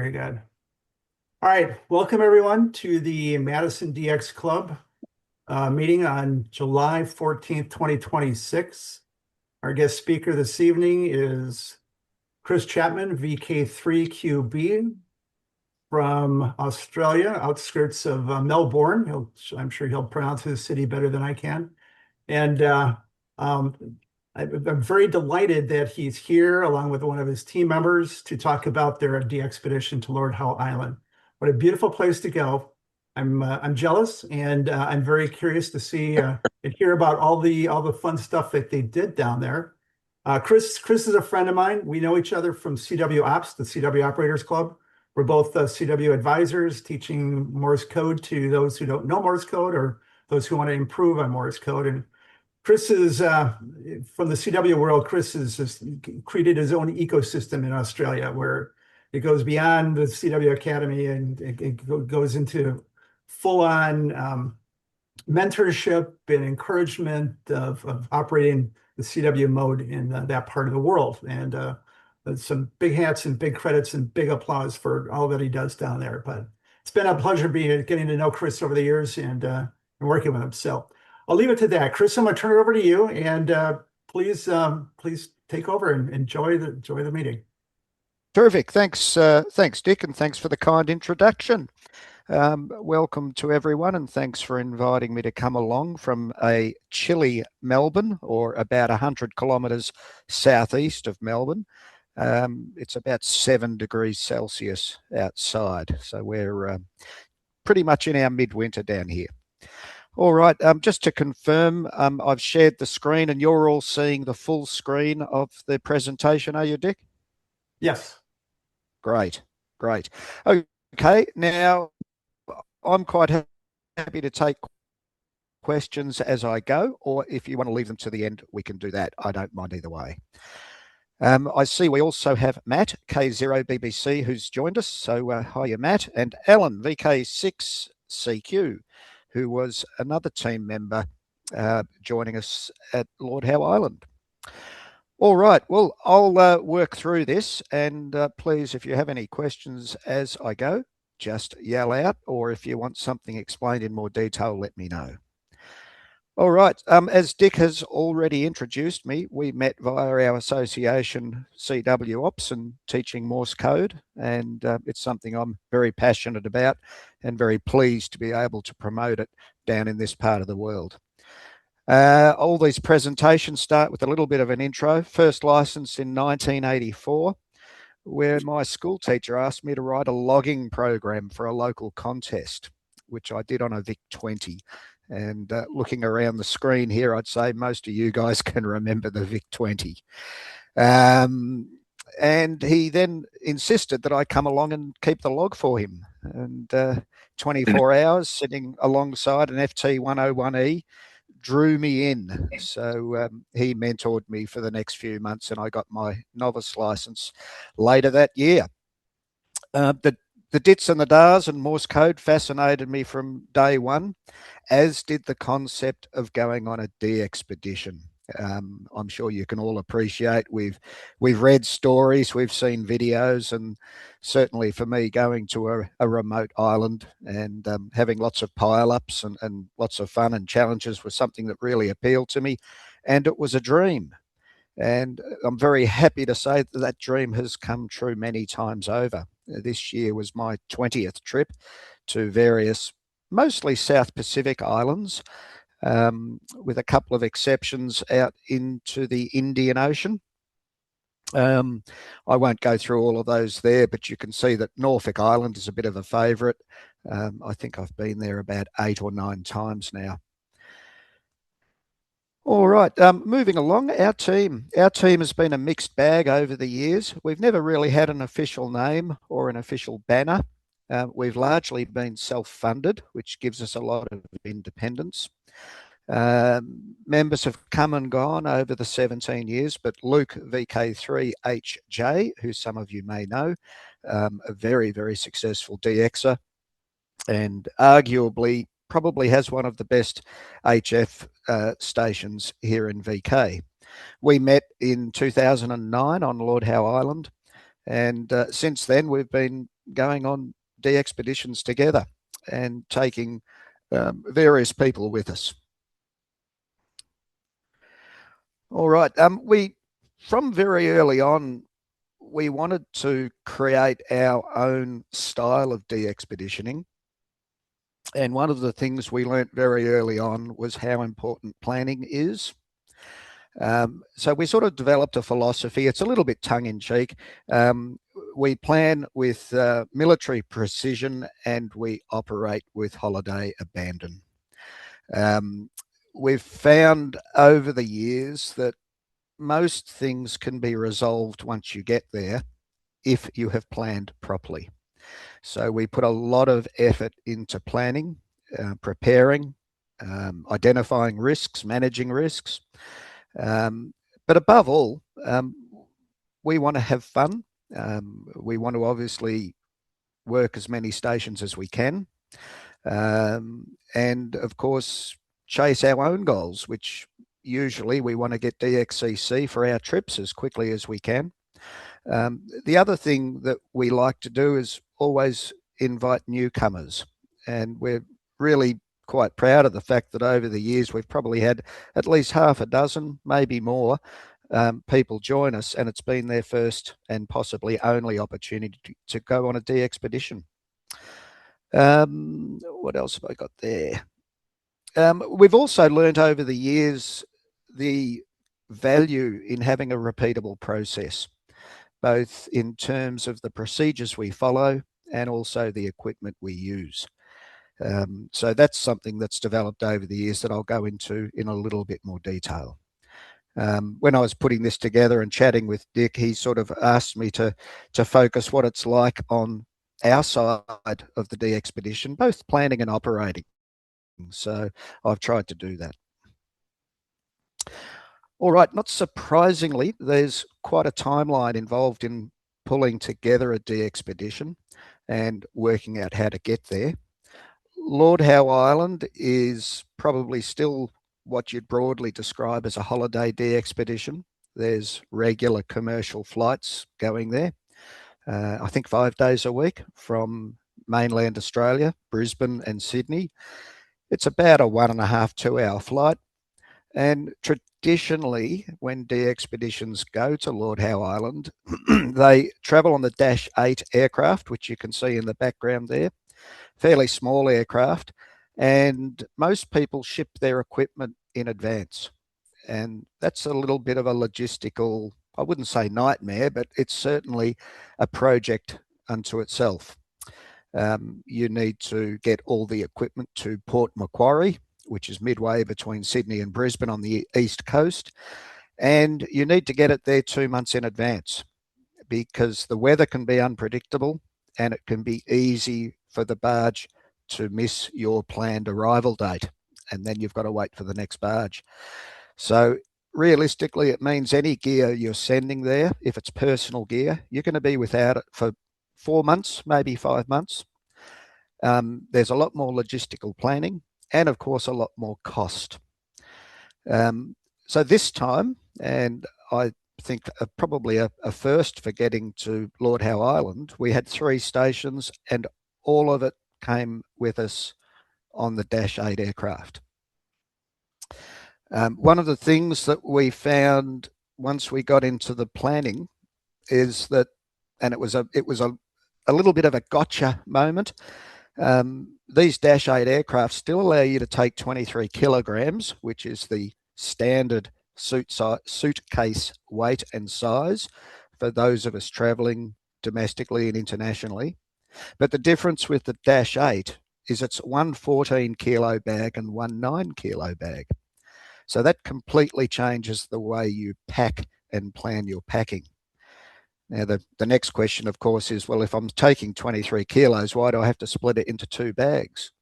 Very good. All right, welcome everyone to the Madison DX Club meeting on July 14th, 2026. Our guest speaker this evening is Chris Chapman, VK3QB from Australia, outskirts of Melbourne. I'm sure he'll pronounce his city better than I can. And um, I'm very delighted that he's here along with one of his team members to talk about their DXpedition to Lord Howe Island. What a beautiful place to go. I'm jealous, and I'm very curious to see and hear about all the fun stuff that they did down there. Chris is a friend of mine. We know each other from CW Ops, the CW Operators Club. We're both CW advisors, teaching Morse code to those who don't know Morse code or those who want to improve on Morse code. And Chris is from the CW world. Chris has just created his own ecosystem in Australia where it goes beyond the CW Academy and it goes into full-on mentorship and encouragement of operating the CW mode in that part of the world. And some big hats and big credits and big applause for all that he does down there. But it's been a pleasure getting to know Chris over the years and working with him. So I'll leave it to that. Chris, I'm going to turn it over to you, and please take over and enjoy the meeting. Terrific. Thanks, Dick, and thanks for the kind introduction. Welcome to everyone, and thanks for inviting me to come along from a chilly Melbourne, or about 100 kilometres southeast of Melbourne. It's about 7 degrees Celsius outside, so we're pretty much in our midwinter down here. All right, just to confirm, I've shared the screen and you're all seeing the full screen of the presentation, are you, Dick? Yes. Great. Okay, now I'm quite happy to take questions as I go, or if you want to leave them to the end, we can do that. I don't mind either way. I see we also have Matt, K0BBC, who's joined us. So hiya, Matt, and Alan, VK6CQ, who was another team member joining us at Lord Howe Island. All right, well, I'll work through this, and please, if you have any questions as I go, just yell out, or if you want something explained in more detail, let me know. All right, as Dick has already introduced me, we met via our association CW Ops and teaching Morse code, and it's something I'm very passionate about and very pleased to be able to promote it down in this part of the world. All these presentations start with a little bit of an intro. First licensed in 1984, where my school teacher asked me to write a logging program for a local contest, which I did on a VIC-20. And looking around the screen here, I'd say most of you guys can remember the VIC-20. And he then insisted that I come along and keep the log for him. And 24 hours sitting alongside an FT101E drew me in. So he mentored me for the next few months, and I got my novice license later that year. The dits and the dars and Morse code fascinated me from day one, as did the concept of going on a DXpedition. I'm sure you can all appreciate we've read stories, we've seen videos, and certainly for me, going to a remote island and having lots of pile-ups and lots of fun and challenges was something that really appealed to me, and it was a dream. And I'm very happy to say that that dream has come true many times over. This year was my 20th trip to various, mostly South Pacific islands, with a couple of exceptions out into the Indian Ocean. I won't go through all of those there, but you can see that Norfolk Island is a bit of a favourite. I think I've been there about 8 or 9 times now. All right, moving along, our team has been a mixed bag over the years. We've never really had an official name or an official banner. We've largely been self-funded, which gives us a lot of independence. Members have come and gone over the 17 years, but Luke VK3HJ, who some of you may know, a very, very successful DXer, and arguably probably has one of the best HF stations here in VK. We met in 2009 on Lord Howe Island, and since then we've been going on DXpeditions together and taking various people with us. All right. From very early on, we wanted to create our own style of DXpeditioning. And one of the things we learnt very early on was how important planning is. So we sort of developed a philosophy. It's a little bit tongue-in-cheek. We plan with military precision and we operate with holiday abandon. We've found over the years that most things can be resolved once you get there if you have planned properly. So we put a lot of effort into planning, preparing, identifying risks, managing risks. But above all, we want to have fun. We want to obviously work as many stations as we can. And of course, chase our own goals, which usually we want to get DXCC for our trips as quickly as we can. The other thing that we like to do is always invite newcomers. And we're really quite proud of the fact that over the years, we've probably had at least half a dozen, maybe more, people join us, and it's been their first and possibly only opportunity to go on a DXpedition. What else have I got there? We've also learned over the years the value in having a repeatable process, both in terms of the procedures we follow and also the equipment we use. So that's something that's developed over the years that I'll go into in a little bit more detail. When I was putting this together and chatting with Dick, he sort of asked me to focus what it's like on our side of the DXpedition, both planning and operating. So I've tried to do that. All right, not surprisingly, there's quite a timeline involved in pulling together a DXpedition and working out how to get there. Lord Howe Island is probably still what you'd broadly describe as a holiday DXpedition. There's regular commercial flights going there, I think 5 days a week from mainland Australia, Brisbane and Sydney. It's about a 1.5 to 2 hour flight. And traditionally, when DXpeditions go to Lord Howe Island, they travel on the Dash 8 aircraft, which you can see in the background there. Fairly small aircraft, and most people ship their equipment in advance. And that's a little bit of a logistical, I wouldn't say nightmare, but it's certainly a project unto itself. You need to get all the equipment to Port Macquarie, which is midway between Sydney and Brisbane on the east coast. And you need to get it there 2 months in advance because the weather can be unpredictable and it can be easy for the barge to miss your planned arrival date. And then you've got to wait for the next barge. So realistically, it means any gear you're sending there, if it's personal gear, you're going to be without it for 4 months, maybe 5 months. There's a lot more logistical planning and, of course, a lot more cost. So this time, and I think probably a first for getting to Lord Howe Island, we had 3 stations and all of it came with us on the Dash 8 aircraft. One of the things that we found once we got into the planning is that, and it was a little bit of a gotcha moment. These Dash 8 aircraft still allow you to take 23 kilograms, which is the standard suitcase weight and size for those of us traveling domestically and internationally. But the difference with the Dash 8 is it's one 14 kilo bag and one 9 kilo bag. So that completely changes the way you pack and plan your packing. Now, the next question, of course, is, well, if I'm taking 23 kilos, why do I have to split it into 2 bags?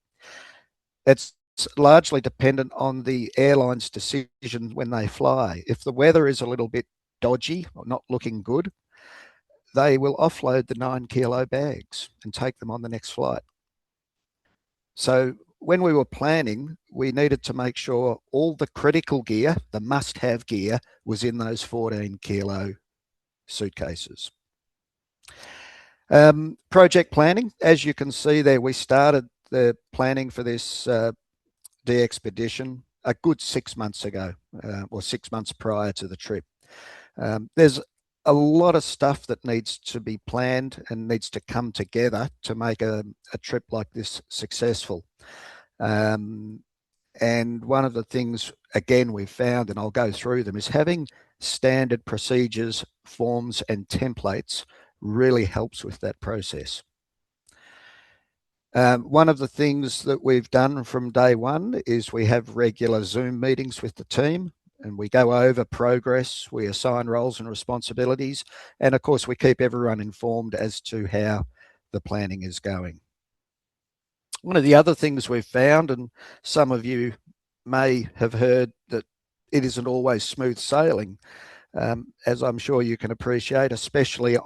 It's largely dependent on the airline's decision when they fly. If the weather is a little bit dodgy or not looking good, they will offload the 9 kilo bags and take them on the next flight. So when we were planning, we needed to make sure all the critical gear, the must-have gear, was in those 14 kilo suitcases. Project planning, as you can see there, we started the planning for this DXpedition a good 6 months ago, or 6 months prior to the trip. There's a lot of stuff that needs to be planned and needs to come together to make a trip like this successful. And one of the things, again, we've found, and I'll go through them, is having standard procedures, forms, and templates really helps with that process. One of the things that we've done from day one is we have regular Zoom meetings with the team, and we go over progress, we assign roles and responsibilities, and of course we keep everyone informed as to how the planning is going. One of the other things we've found, and some of you may have heard, that it isn't always smooth sailing, as I'm sure you can appreciate, especially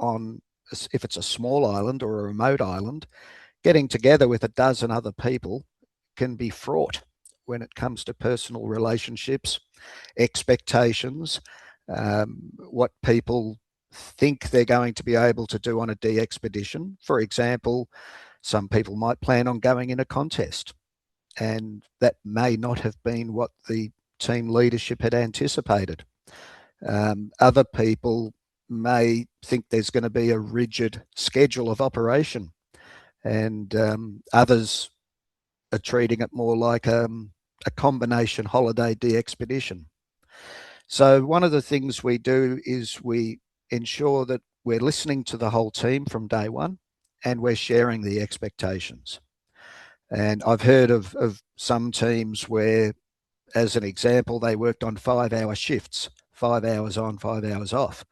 if it's a small island or a remote island. Getting together with a dozen other people can be fraught when it comes to personal relationships, expectations, what people think they're going to be able to do on a DXpedition. For example, some people might plan on going in a contest, and that may not have been what the team leadership had anticipated. Other people may think there's going to be a rigid schedule of operation, and others are treating it more like a combination holiday DXpedition. So one of the things we do is we ensure that we're listening to the whole team from day one, and we're sharing the expectations. And I've heard of some teams where, as an example, they worked on 5-hour shifts, 5 hours on, 5 hours off,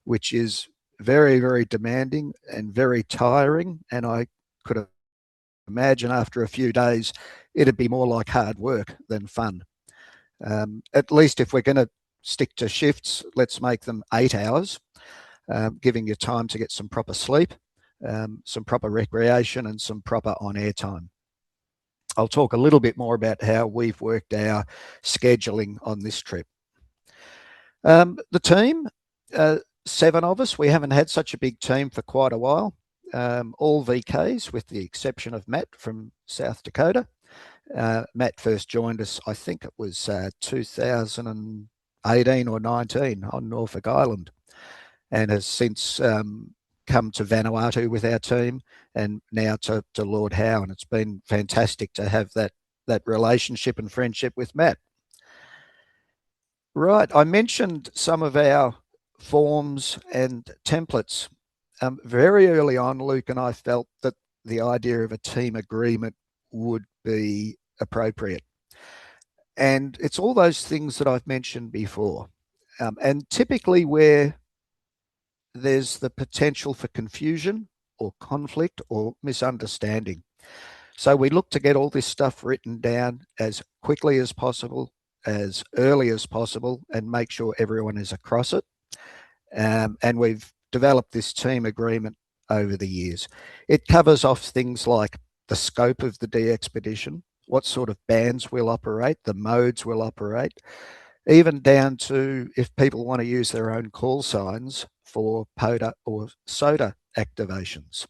which is very, very demanding and very tiring. And I could imagine after a few days, it'd be more like hard work than fun. At least if we're going to stick to shifts, let's make them 8 hours, giving you time to get some proper sleep, some proper recreation, and some proper on-air time. I'll talk a little bit more about how we've worked our scheduling on this trip. The team, 7 of us. We haven't had such a big team for quite a while. All VKs, with the exception of Matt from South Dakota. Matt first joined us, I think it was 2018 or 19 on Norfolk Island, and has since come to Vanuatu with our team, and now to Lord Howe, and it's been fantastic to have that relationship and friendship with Matt. Right, I mentioned some of our forms and templates. Very early on, Luke and I felt that the idea of a team agreement would be appropriate. And it's all those things that I've mentioned before. And typically where there's the potential for confusion or conflict or misunderstanding. So we look to get all this stuff written down as quickly as possible, as early as possible, and make sure everyone is across it. And we've developed this team agreement over the years. It covers off things like the scope of the DXpedition, what sort of bands will operate, the modes will operate, even down to if people want to use their own call signs for POTA or SOTA activations.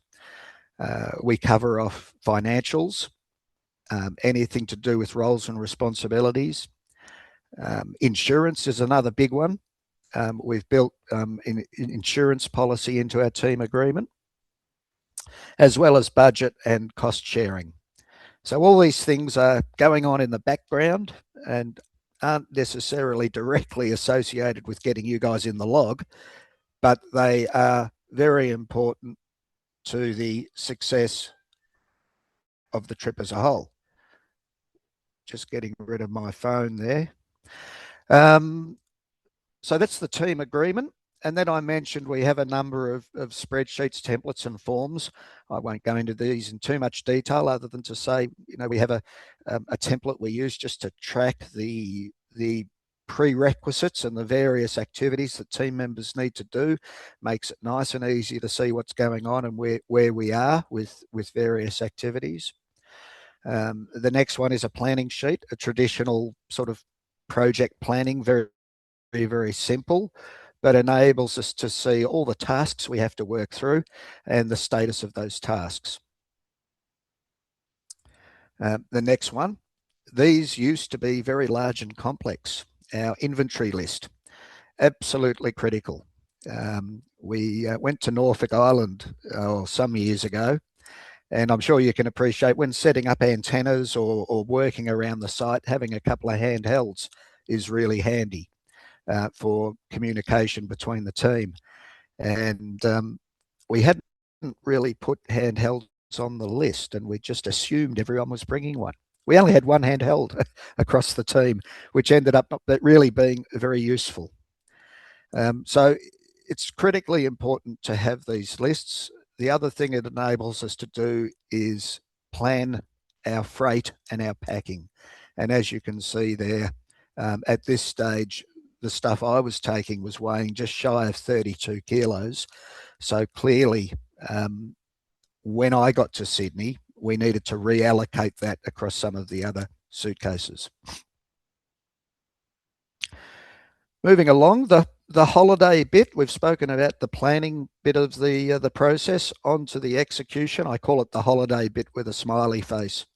We cover off financials, anything to do with roles and responsibilities. Insurance is another big one. We've built an insurance policy into our team agreement, as well as budget and cost sharing. So all these things are going on in the background and aren't necessarily directly associated with getting you guys in the log, but they are very important to the success of the trip as a whole. Just getting rid of my phone there. So that's the team agreement. And then I mentioned we have a number of spreadsheets, templates, and forms. I won't go into these in too much detail, other than to say, we have a template we use just to track the prerequisites and the various activities that team members need to do. Makes it nice and easy to see what's going on and where we are with various activities. The next one is a planning sheet, a traditional sort of project planning, very, very, very simple, but enables us to see all the tasks we have to work through and the status of those tasks. The next one, these used to be very large and complex. Our inventory list, absolutely critical. We went to Norfolk Island some years ago, and I'm sure you can appreciate when setting up antennas or working around the site, having a couple of handhelds is really handy for communication between the team. And we hadn't really put handhelds on the list, and we just assumed everyone was bringing one. We only had one handheld across the team, which ended up really being very useful. So it's critically important to have these lists. The other thing it enables us to do is plan our freight and our packing. And as you can see there, at this stage, the stuff I was taking was weighing just shy of 32 kilos. So clearly, when I got to Sydney, we needed to reallocate that across some of the other suitcases. Moving along, the holiday bit, we've spoken about the planning bit of the process, onto the execution. I call it the holiday bit with a smiley face.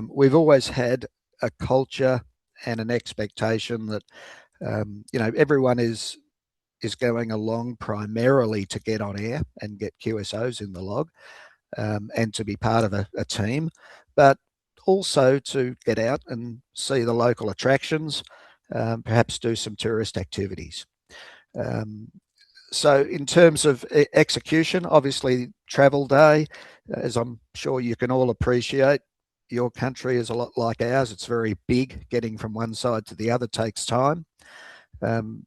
We've always had a culture and an expectation that everyone is going along primarily to get on air and get QSOs in the log, and to be part of a team, but also to get out and see the local attractions, perhaps do some tourist activities. So in terms of execution, obviously travel day, as I'm sure you can all appreciate, your country is a lot like ours. It's very big. Getting from one side to the other takes time. In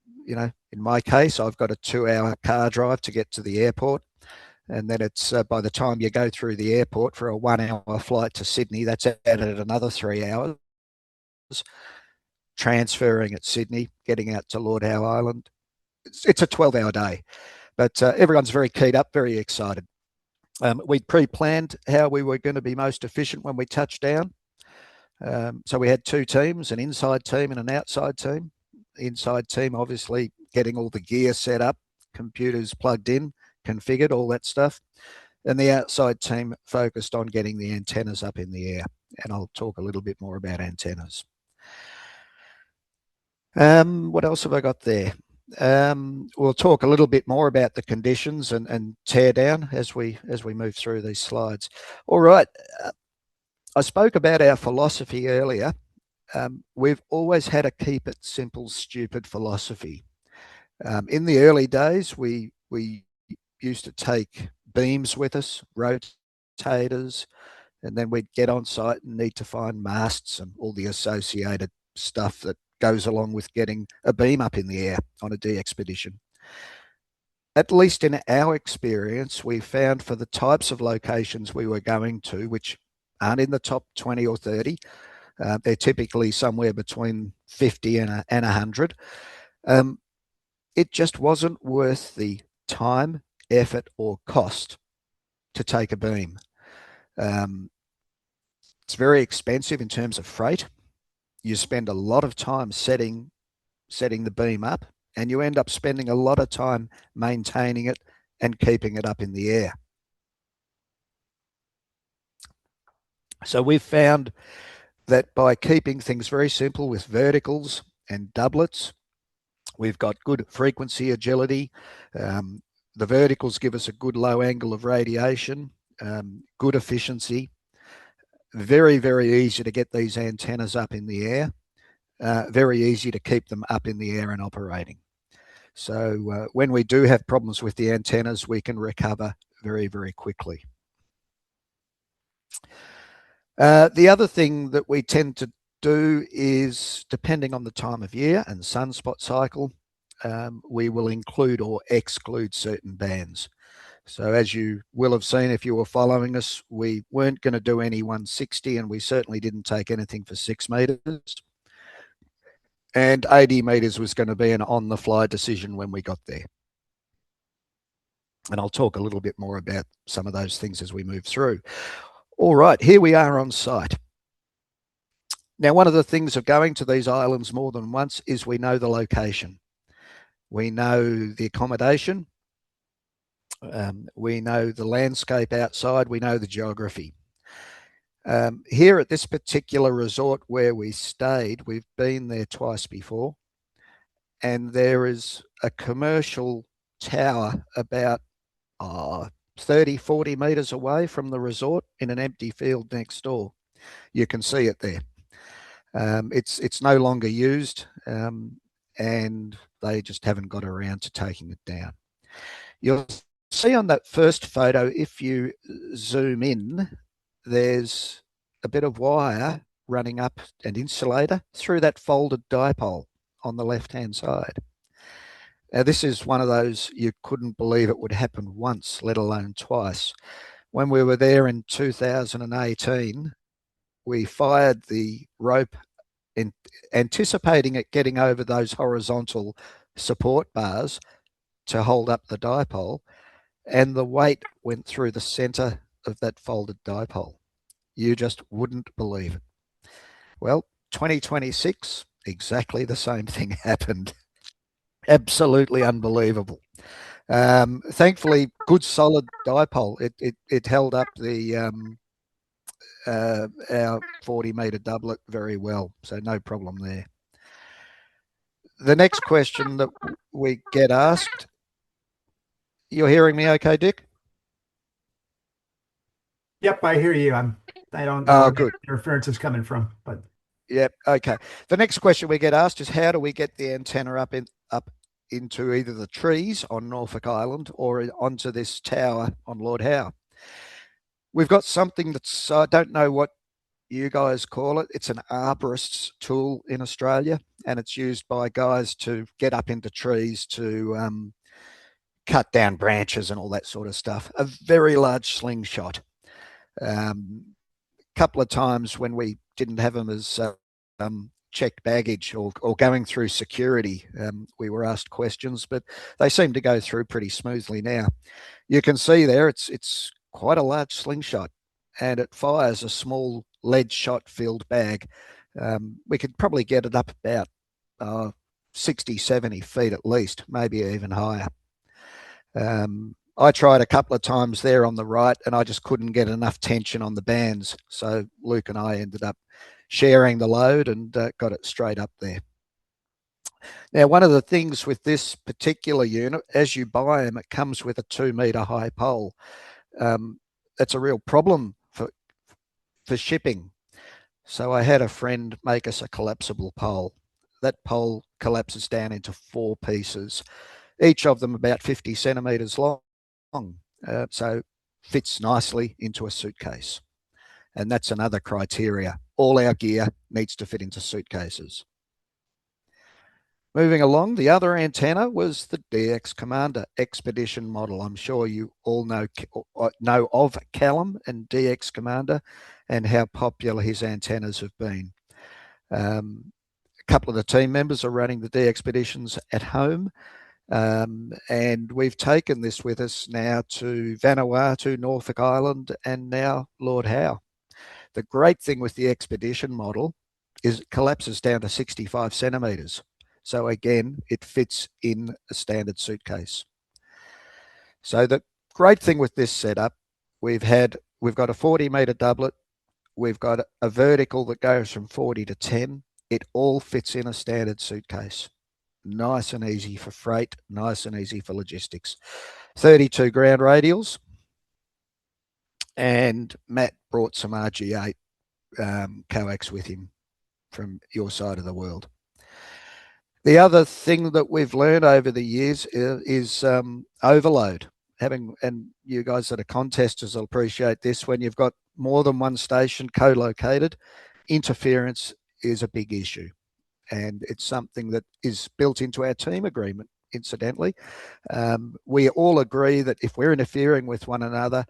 my case, I've got a 2-hour car drive to get to the airport. And then it's by the time you go through the airport for a 1-hour flight to Sydney, that's added another 3 hours. Transferring at Sydney, getting out to Lord Howe Island. It's a 12-hour day, but everyone's very keyed up, very excited. We'd pre-planned how we were going to be most efficient when we touched down. So we had 2 teams, an inside team and an outside team. The inside team, obviously, getting all the gear set up, computers plugged in, configured, all that stuff. And the outside team focused on getting the antennas up in the air. And I'll talk a little bit more about antennas. What else have I got there? We'll talk a little bit more about the conditions and tear down as we move through these slides. All right. I spoke about our philosophy earlier. We've always had a keep it simple, stupid philosophy. In the early days, we used to take beams with us, rotators, and then we'd get on site and need to find masts and all the associated stuff that goes along with getting a beam up in the air on a DXpedition. At least in our experience, we found for the types of locations we were going to, which aren't in the top 20 or 30, they're typically somewhere between 50 and 100. It just wasn't worth the time, effort, or cost to take a beam. It's very expensive in terms of freight. You spend a lot of time setting the beam up, and you end up spending a lot of time maintaining it and keeping it up in the air. So we've found that by keeping things very simple with verticals and doublets, we've got good frequency agility. The verticals give us a good low angle of radiation, good efficiency. Very, very easy to get these antennas up in the air. Very easy to keep them up in the air and operating. So when we do have problems with the antennas, we can recover very, very quickly. The other thing that we tend to do is, depending on the time of year and sunspot cycle, we will include or exclude certain bands. So as you will have seen if you were following us, we weren't going to do any 160, and we certainly didn't take anything for 6 meters. And 80 meters was going to be an on-the-fly decision when we got there. And I'll talk a little bit more about some of those things as we move through. All right, here we are on site. Now, one of the things of going to these islands more than once is we know the location. We know the accommodation. We know the landscape outside. We know the geography. Here at this particular resort where we stayed, we've been there twice before, and there is a commercial tower about 30, 40 metres away from the resort in an empty field next door. You can see it there. It's no longer used, and they just haven't got around to taking it down. You'll see on that first photo, if you zoom in, there's a bit of wire running up, an insulator through that folded dipole on the left-hand side. Now, this is one of those you couldn't believe it would happen once, let alone twice. When we were there in 2018, we fired the rope anticipating it getting over those horizontal support bars to hold up the dipole, and the weight went through the center of that folded dipole. You just wouldn't believe it. Well, 2026, exactly the same thing happened. Absolutely unbelievable. Thankfully, good solid dipole. It held up the our 40-meter doublet very well, so no problem there. The next question that we get asked, you're hearing me okay, Dick? Yep, I hear you. I don't know where good. the interference is coming from, but yep, okay. The next question we get asked is, how do we get the antenna up into either the trees on Norfolk Island or onto this tower on Lord Howe? We've got something that's, I don't know what you guys call it. It's an arborist's tool in Australia, and it's used by guys to get up into trees to cut down branches and all that sort of stuff. A very large slingshot. Couple of times when we didn't have them as checked baggage or going through security, we were asked questions, but they seem to go through pretty smoothly now. You can see there it's quite a large slingshot, and it fires a small lead shot filled bag. We could probably get it up about 60, 70 feet at least, maybe even higher. I tried a couple of times there on the right, and I just couldn't get enough tension on the bands. So Luke and I ended up sharing the load and got it straight up there. Now, one of the things with this particular unit, as you buy them, it comes with a 2-meter high pole. That's a real problem for shipping. So I had a friend make us a collapsible pole. That pole collapses down into 4 pieces, each of them about 50 centimeters long. So fits nicely into a suitcase. And that's another criteria. All our gear needs to fit into suitcases. Moving along, the other antenna was the DX Commander Expedition model. I'm sure you all know of Callum and DX Commander and how popular his antennas have been. A couple of the team members are running the DXpeditions at home, and we've taken this with us now to Vanuatu, Norfolk Island, and now Lord Howe. The great thing with the Expedition model is it collapses down to 65 centimeters. So again, it fits in a standard suitcase. So the great thing with this setup, we've got a 40-meter doublet. We've got a vertical that goes from 40 to 10. It all fits in a standard suitcase. Nice and easy for freight, nice and easy for logistics. 32 ground radials. And Matt brought some RG8 coax with him from your side of the world. The other thing that we've learned over the years is overload. And you guys that are contesters will appreciate this. When you've got more than one station co-located, interference is a big issue. And it's something that is built into our team agreement, incidentally. We all agree that if we're interfering with one another,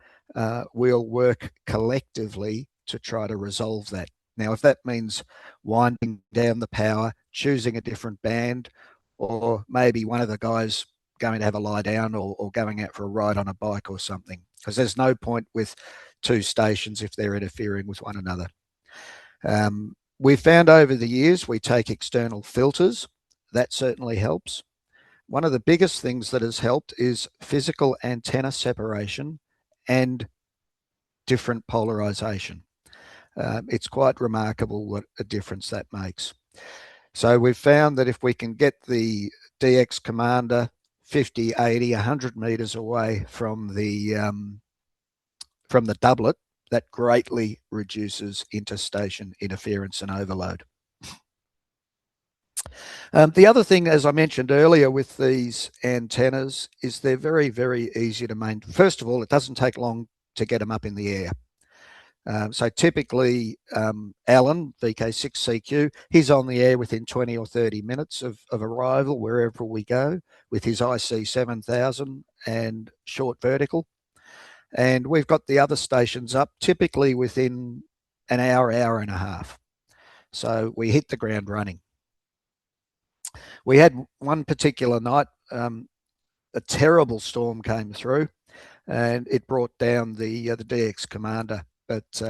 we'll work collectively to try to resolve that. Now, if that means winding down the power, choosing a different band, or maybe one of the guys going to have a lie down or going out for a ride on a bike or something, because there's no point with 2 stations if they're interfering with one another. We've found over the years we take external filters. That certainly helps. one of the biggest things that has helped is physical antenna separation and different polarization. It's quite remarkable what a difference that makes. So we've found that if we can get the DX commander 50, 80, 100 meters away from the doublet, that greatly reduces interstation interference and overload. The other thing, as I mentioned earlier with these antennas, is they're very, very easy to maintain. First of all, it doesn't take long to get them up in the air. So typically, Alan, VK3QB, he's on the air within 20 or 30 minutes of arrival wherever we go with his IC 7000 and short vertical. And we've got the other stations up typically within an hour, hour and a half. So we hit the ground running. We had one particular night, a terrible storm came through and it brought down the DX commander. But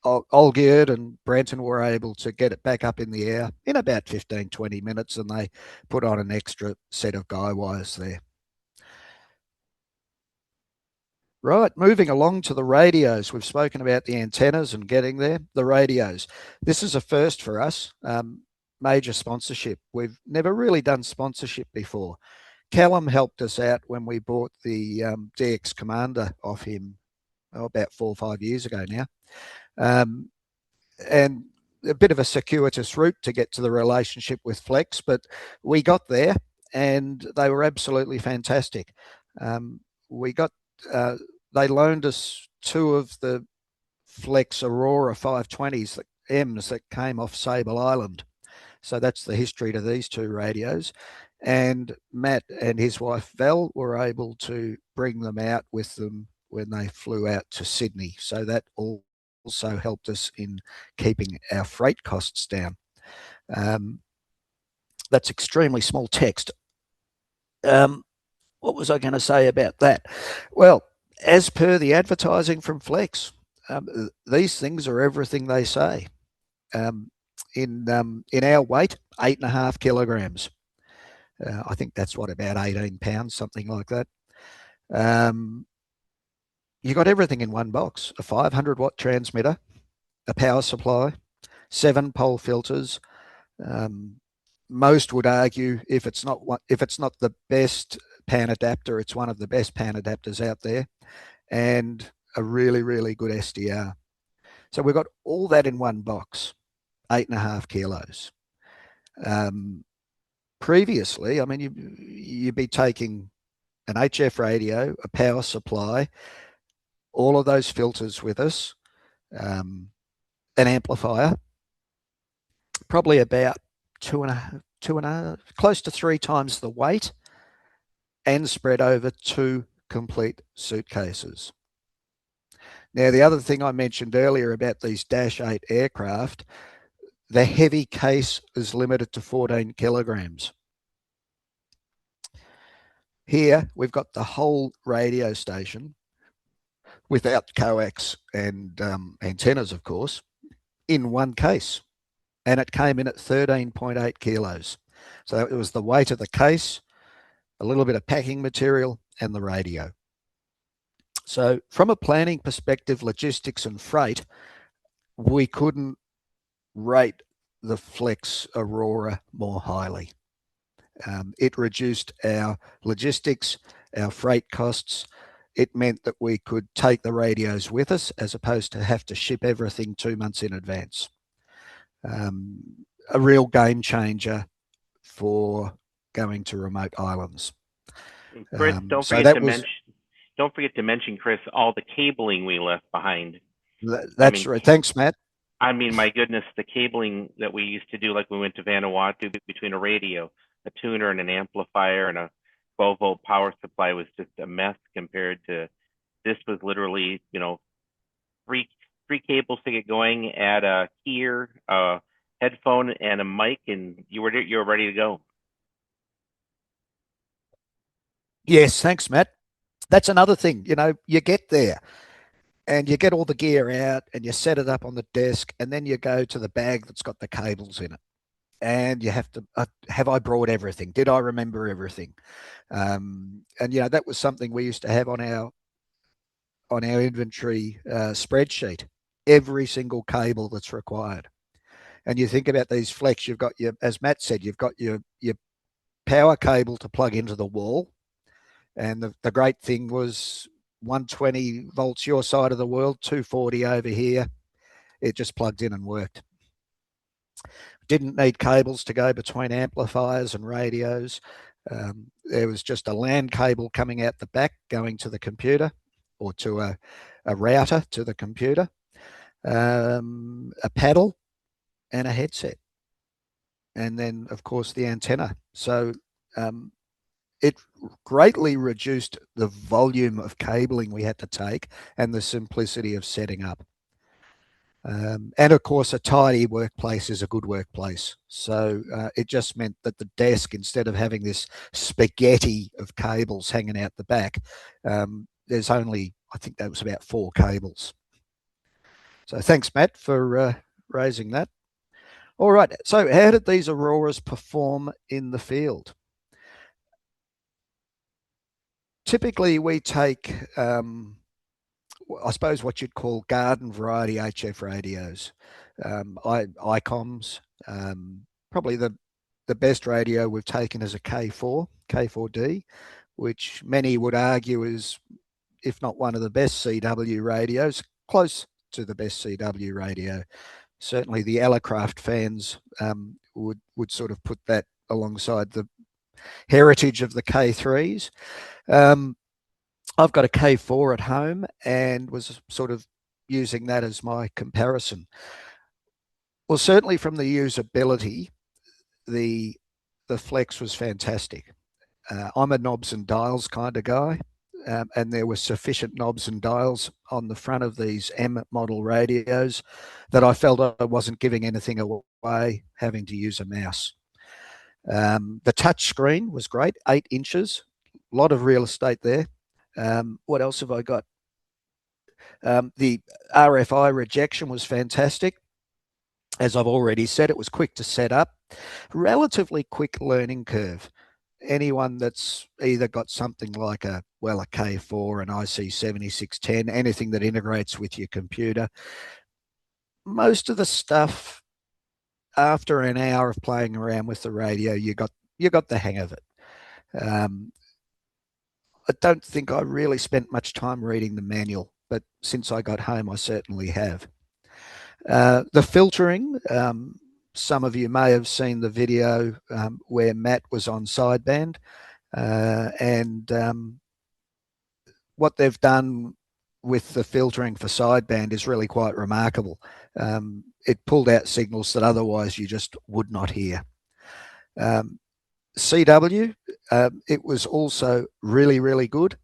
Olgierd and Branton were able to get it back up in the air in about 15, 20 minutes, and they put on an extra set of guy wires there. Right, moving along to the radios. We've spoken about the antennas and getting there. The radios. This is a first for us, major sponsorship. We've never really done sponsorship before. Callum helped us out when we bought the DX Commander off him about 4 or 5 years ago now. And a bit of a circuitous route to get to the relationship with Flex, but we got there and they were absolutely fantastic. They loaned us 2 of the Flex Aurora 520s, M's that came off Sable Island. So that's the history to these 2 radios. And Matt and his wife Val were able to bring them out with them when they flew out to Sydney. So that also helped us in keeping our freight costs down. That's extremely small text. What was I going to say about that? Well, as per the advertising from Flex, these things are everything they say. In our weight, 8.5 kilograms. I think that's what, about 18 pounds, something like that. You got everything in one box: a 500 watt transmitter, a power supply, 7 pole filters. Most would argue if it's not the best pan adapter, it's one of the best pan adapters out there, and a really, really good SDR. So we've got all that in one box, 8.5 kilos. Previously, I mean, you'd be taking an HF radio, a power supply, all of those filters with us, an amplifier, probably about 2.5, close to 3 times the weight, and spread over 2 complete suitcases. Now, the other thing I mentioned earlier about these Dash 8 aircraft, the heavy case is limited to 14 kilograms. Here, we've got the whole radio station without coax and antennas, of course, in one case. And it came in at 13.8 kilos. So it was the weight of the case, a little bit of packing material, and the radio. So from a planning perspective, logistics and freight, we couldn't rate the Flex Aurora more highly. It reduced our logistics, our freight costs. It meant that we could take the radios with us as opposed to have to ship everything 2 months in advance. A real game changer for going to remote islands. Chris, don't forget to mention, Chris, all the cabling we left behind. That's right. Thanks, Matt. I mean, my goodness, the cabling that we used to do, like we went to Vanuatu, between a radio, a tuner, and an amplifier, and a 12-volt power supply, was just a mess compared to this. Was literally, you know, three cables to get going, add a ear, a headphone, and a mic, and you were ready to go. Yes, thanks, Matt. That's another thing. You know, you get there and you get all the gear out and you set it up on the desk, and then you go to the bag that's got the cables in it. and you have to, have I brought everything? Did I remember everything? And that was something we used to have on our inventory spreadsheet, every single cable that's required. And you think about these flex, you've got as Matt said, you've got your power cable to plug into the wall. And the great thing was 120 volts your side of the world, 240 over here. It just plugged in and worked. Didn't need cables to go between amplifiers and radios. There was just a LAN cable coming out the back going to the computer, or to a router to the computer, a paddle and a headset. And then, of course, the antenna. So it greatly reduced the volume of cabling we had to take and the simplicity of setting up. And of course, a tidy workplace is a good workplace. So it just meant that the desk, instead of having this spaghetti of cables hanging out the back, there's only, I think that was about 4 cables. So thanks, Matt, for raising that. All right, so how did these auroras perform in the field? Typically, we take, I suppose, what you'd call garden variety HF radios, ICOMs. Probably the best radio we've taken is a K4D, which many would argue is, if not one of the best CW radios, close to the best CW radio. Certainly the Aircraft fans would sort of put that alongside the heritage of the K3s. I've got a K4 at home and was sort of using that as my comparison. Well, certainly from the usability, the flex was fantastic. I'm a knobs and dials kind of guy, and there were sufficient knobs and dials on the front of these M model radios that I felt I wasn't giving anything away having to use a mouse. The touch screen was great, 8 inches, a lot of real estate there. What else have I got? The RFI rejection was fantastic. As I've already said, it was quick to set up, relatively quick learning curve. Anyone that's either got something like a K4, an IC7610, anything that integrates with your computer, most of the stuff, after an hour of playing around with the radio, you got the hang of it. I don't think I really spent much time reading the manual, but since I got home, I certainly have. The filtering, some of you may have seen the video where Matt was on sideband, and what they've done with the filtering for sideband is really quite remarkable. It pulled out signals that otherwise you just would not hear. CW, it was also really, really good.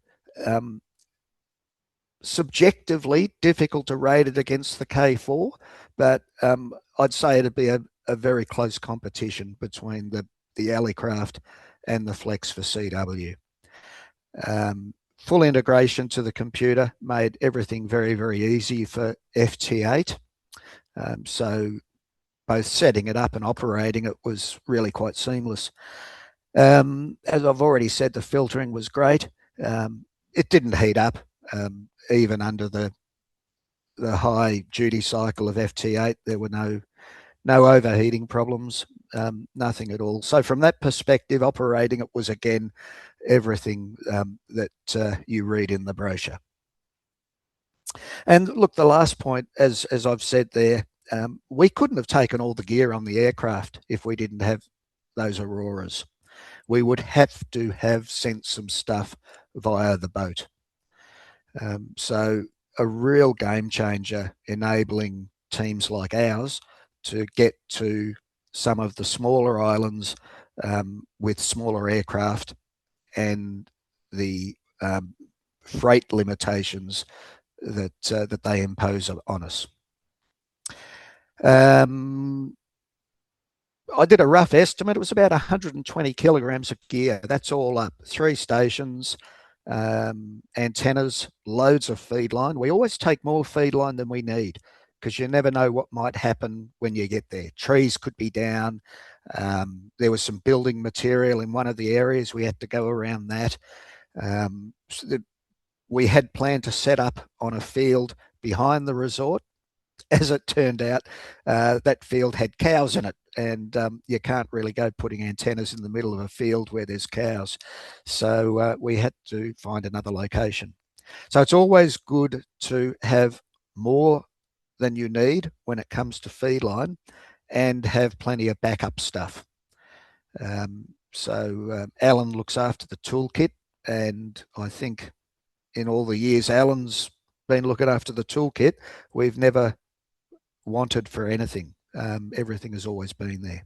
Subjectively difficult to rate it against the K4, but I'd say it'd be a very close competition between the Aircraft and the Flex for CW. Full integration to the computer made everything very, very easy for FT8. So both setting it up and operating it was really quite seamless. As I've already said, the filtering was great. It didn't heat up, even under the high duty cycle of FT8. There were no overheating problems, nothing at all. So from that perspective, operating it was again everything that you read in the brochure. And look, the last point, as I've said there, we couldn't have taken all the gear on the aircraft if we didn't have those auroras. We would have to have sent some stuff via the boat. So a real game changer, enabling teams like ours to get to some of the smaller islands with smaller aircraft and the freight limitations that they impose on us. I did a rough estimate. It was about 120 kilograms of gear. That's all up. 3 stations, antennas, loads of feed line. We always take more feed line than we need because you never know what might happen when you get there. Trees could be down. There was some building material in one of the areas. We had to go around that. We had planned to set up on a field behind the resort. As it turned out, that field had cows in it, and you can't really go putting antennas in the middle of a field where there's cows. So we had to find another location. So it's always good to have more than you need when it comes to feed line and have plenty of backup stuff. Alan looks after the toolkit, and I think in all the years Alan's been looking after the toolkit, we've never wanted for anything. Everything has always been there.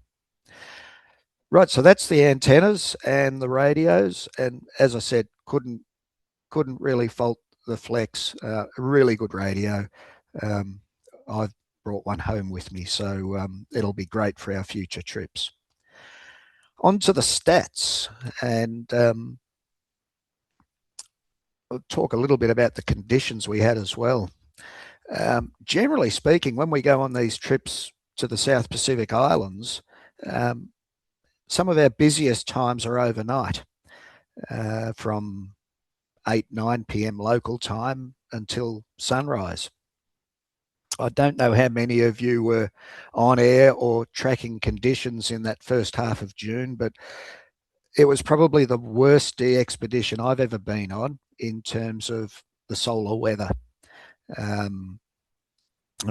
Right, so that's the antennas and the radios, and as I said, couldn't really fault the Flex. Really good radio. I've brought one home with me, so it'll be great for our future trips. On to the stats, and I'll talk a little bit about the conditions we had as well. Generally speaking, when we go on these trips to the South Pacific Islands, some of our busiest times are overnight, from 8-9 p.m. local time until sunrise. I don't know how many of you were on air or tracking conditions in that first half of June, but it was probably the worst DXpedition I've ever been on in terms of the solar weather. And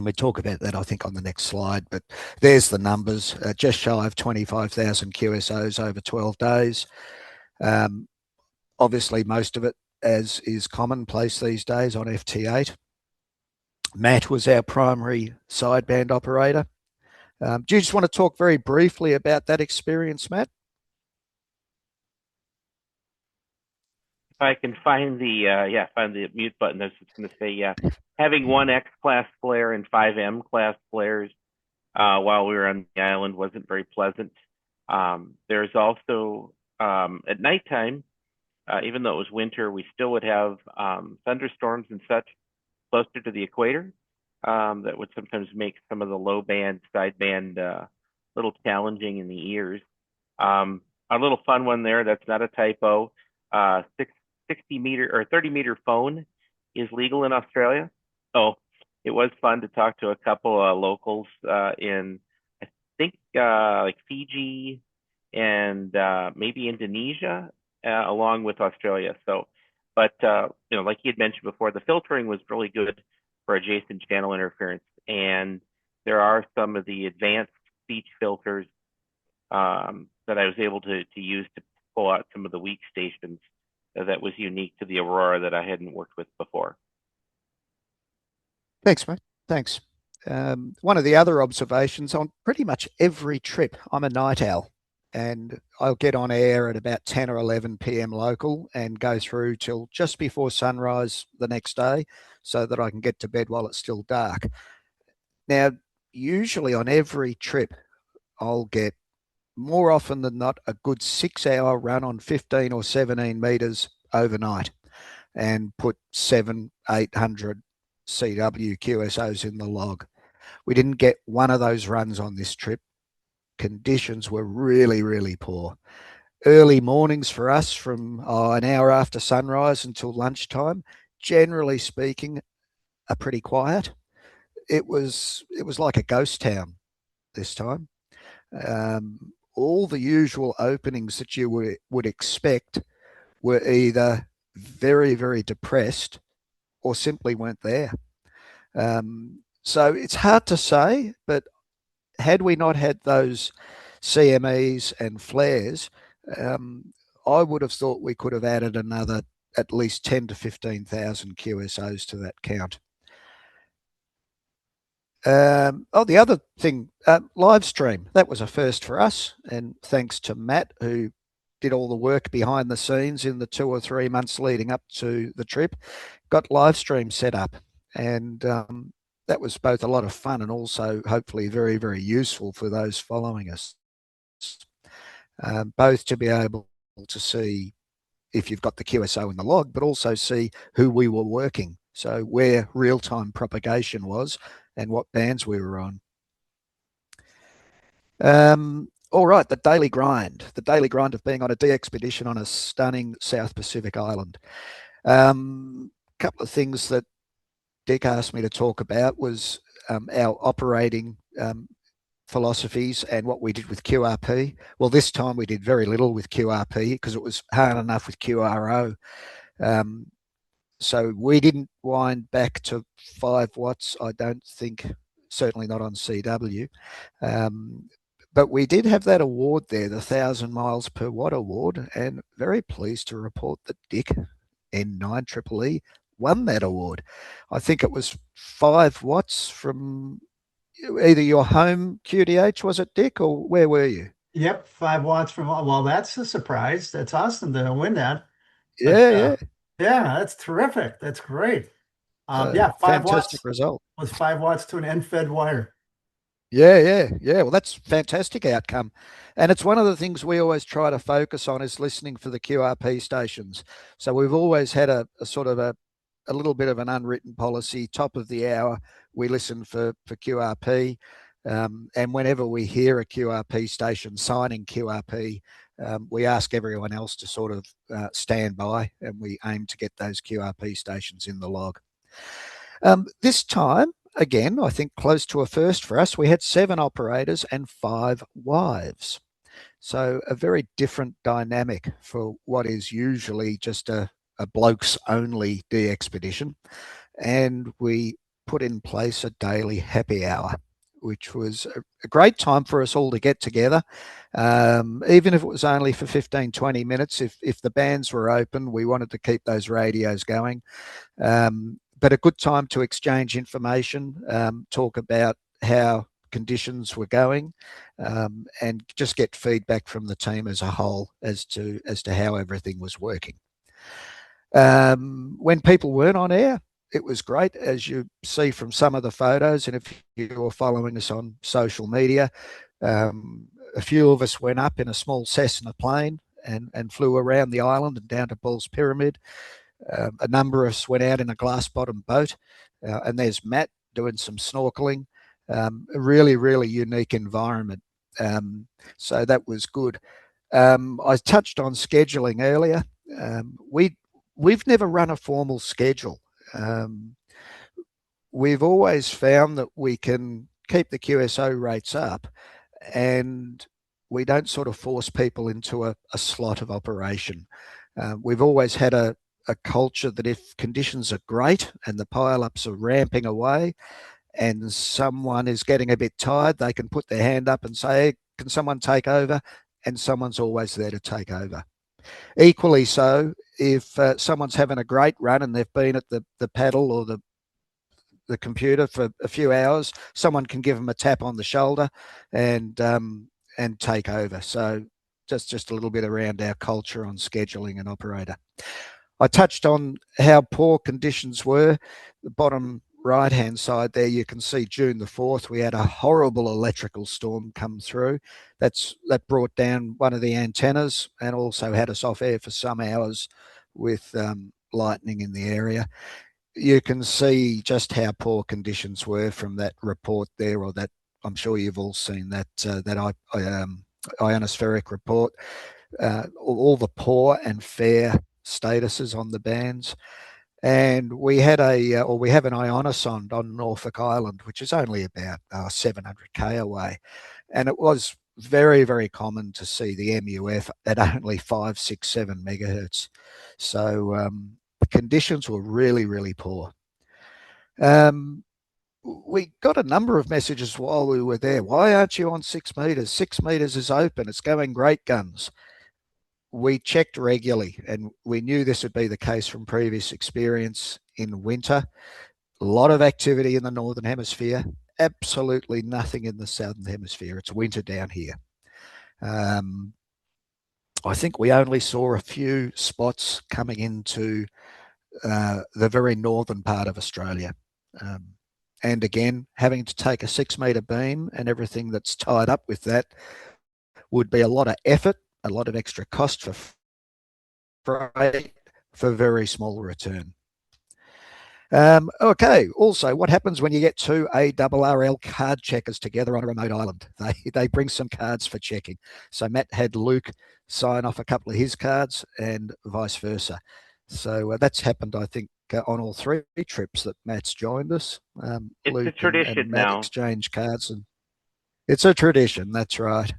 we talk about that, I think, on the next slide, but there's the numbers, just shy of 25,000 QSOs over 12 days. Obviously, most of it, as is commonplace these days, on FT8. Matt was our primary sideband operator. Do you just want to talk very briefly about that experience, Matt? If I can find the find the mute button, I was just going to say, having one X class flare and 5 M class flares while we were on the island wasn't very pleasant. There's also at nighttime, even though it was winter, we still would have thunderstorms and such closer to the equator that would sometimes make some of the low band, sideband a little challenging in the ears. A little fun one there, that's not a typo. 60 meter or 30 meter phone is legal in Australia. So it was fun to talk to a couple of locals in, I think, like Fiji and maybe Indonesia, along with Australia. So, but you know, like you had mentioned before, the filtering was really good for adjacent channel interference, and there are some of the advanced speech filters that I was able to use to pull out some of the weak stations that was unique to the Aurora that I hadn't worked with before. Thanks, mate. Thanks. One of the other observations, on pretty much every trip, I'm a night owl, and I'll get on air at about 10 or 11 p.m. local and go through till just before sunrise the next day so that I can get to bed while it's still dark. Now, usually on every trip, I'll get, more often than not, a good 6-hour run on 15 or 17 meters overnight and put 700-800 CW QSOs in the log. We didn't get one of those runs on this trip. Conditions were really, really poor. Early mornings for us from an hour after sunrise until lunchtime, generally speaking, are pretty quiet. It was like a ghost town this time. All the usual openings that you would expect were either very, very depressed or simply weren't there. So it's hard to say, but had we not had those CMEs and flares, I would have thought we could have added another at least 10 to 15,000 QSOs to that count. The other thing, live stream, that was a first for us, and thanks to Matt, who did all the work behind the scenes in the 2 or 3 months leading up to the trip, got live stream set up, and that was both a lot of fun and also hopefully very, very useful for those following us, both to be able to see if you've got the QSO in the log, but also see who we were working, so where real-time propagation was and what bands we were on. All right, the daily grind of being on a DXpedition on a stunning South Pacific island. Couple of things that Dick asked me to talk about was our operating philosophies and what we did with QRP. Well, this time we did very little with QRP because it was hard enough with QRO. So we didn't wind back to 5 watts, I don't think, certainly not on CW. But we did have that award there, the 1,000 miles per watt award, and very pleased to report that Dick N9EE won that award. I think it was 5 watts from either your home QDH, was it, Dick, or where were you? Yep, 5 watts from, well, that's a surprise. That's awesome to win that. Yeah, Yeah, that's terrific. That's great. So, yeah, 5 fantastic watts result. was 5 watts to an end-fed wire. Yeah. Well, that's fantastic outcome. And it's one of the things we always try to focus on is listening for the QRP stations. So we've always had a sort of a little bit of an unwritten policy. Top of the hour, we listen for QRP. And whenever we hear a QRP station signing QRP, we ask everyone else to sort of stand by, and we aim to get those QRP stations in the log. This time, again, I think close to a first for us, we had 7 operators and 5 wives. So a very different dynamic for what is usually just a blokes only DXpedition. And we put in place a daily happy hour, which was a great time for us all to get together. Even if it was only for 15, 20 minutes, if the bands were open, we wanted to keep those radios going. But a good time to exchange information, talk about how conditions were going, and just get feedback from the team as a whole as to how everything was working. When people weren't on air, it was great, as you see from some of the photos. And if you're following us on social media, a few of us went up in a small Cessna plane and flew around the island and down to Bull's Pyramid. A number of us went out in a glass-bottom boat, and there's Matt doing some snorkeling. A really, really unique environment. So that was good. I touched on scheduling earlier. We've never run a formal schedule. We've always found that we can keep the QSO rates up, and we don't sort of force people into a slot of operation. We've always had a culture that if conditions are great and the pile-ups are ramping away and someone is getting a bit tired, they can put their hand up and say, hey, can someone take over? And someone's always there to take over. Equally so, if someone's having a great run and they've been at the paddle or the computer for a few hours, someone can give them a tap on the shoulder and take over. So just a little bit around our culture on scheduling an operator. I touched on how poor conditions were. The bottom right-hand side there, you can see June the 4th, we had a horrible electrical storm come through. That brought down one of the antennas and also had us off air for some hours with lightning in the area. You can see just how poor conditions were from that report there, or that I'm sure you've all seen that ionospheric report. All the poor and fair statuses on the bands. And we had we have an ionosonde on Norfolk Island, which is only about 700k away. And it was very, very common to see the MUF at only 5, 6, 7 megahertz. So the conditions were really, really poor. We got a number of messages while we were there. Why aren't you on 6 meters? 6 meters is open. It's going great guns. We checked regularly, and we knew this would be the case from previous experience in winter. A lot of activity in the Northern Hemisphere, absolutely nothing in the Southern Hemisphere. It's winter down here. I think we only saw a few spots coming into the very northern part of Australia. And again, having to take a 6 meter beam and everything that's tied up with that would be a lot of effort, a lot of extra cost for freight, for very small return. Okay, also, what happens when you get two ARRL card checkers together on a remote island? They bring some cards for checking. So Matt had Luke sign off a couple of his cards and vice versa. So that's happened, I think, on all three trips that Matt's joined us. It's a Luke tradition and Matt now. exchange cards, and it's a tradition, that's right.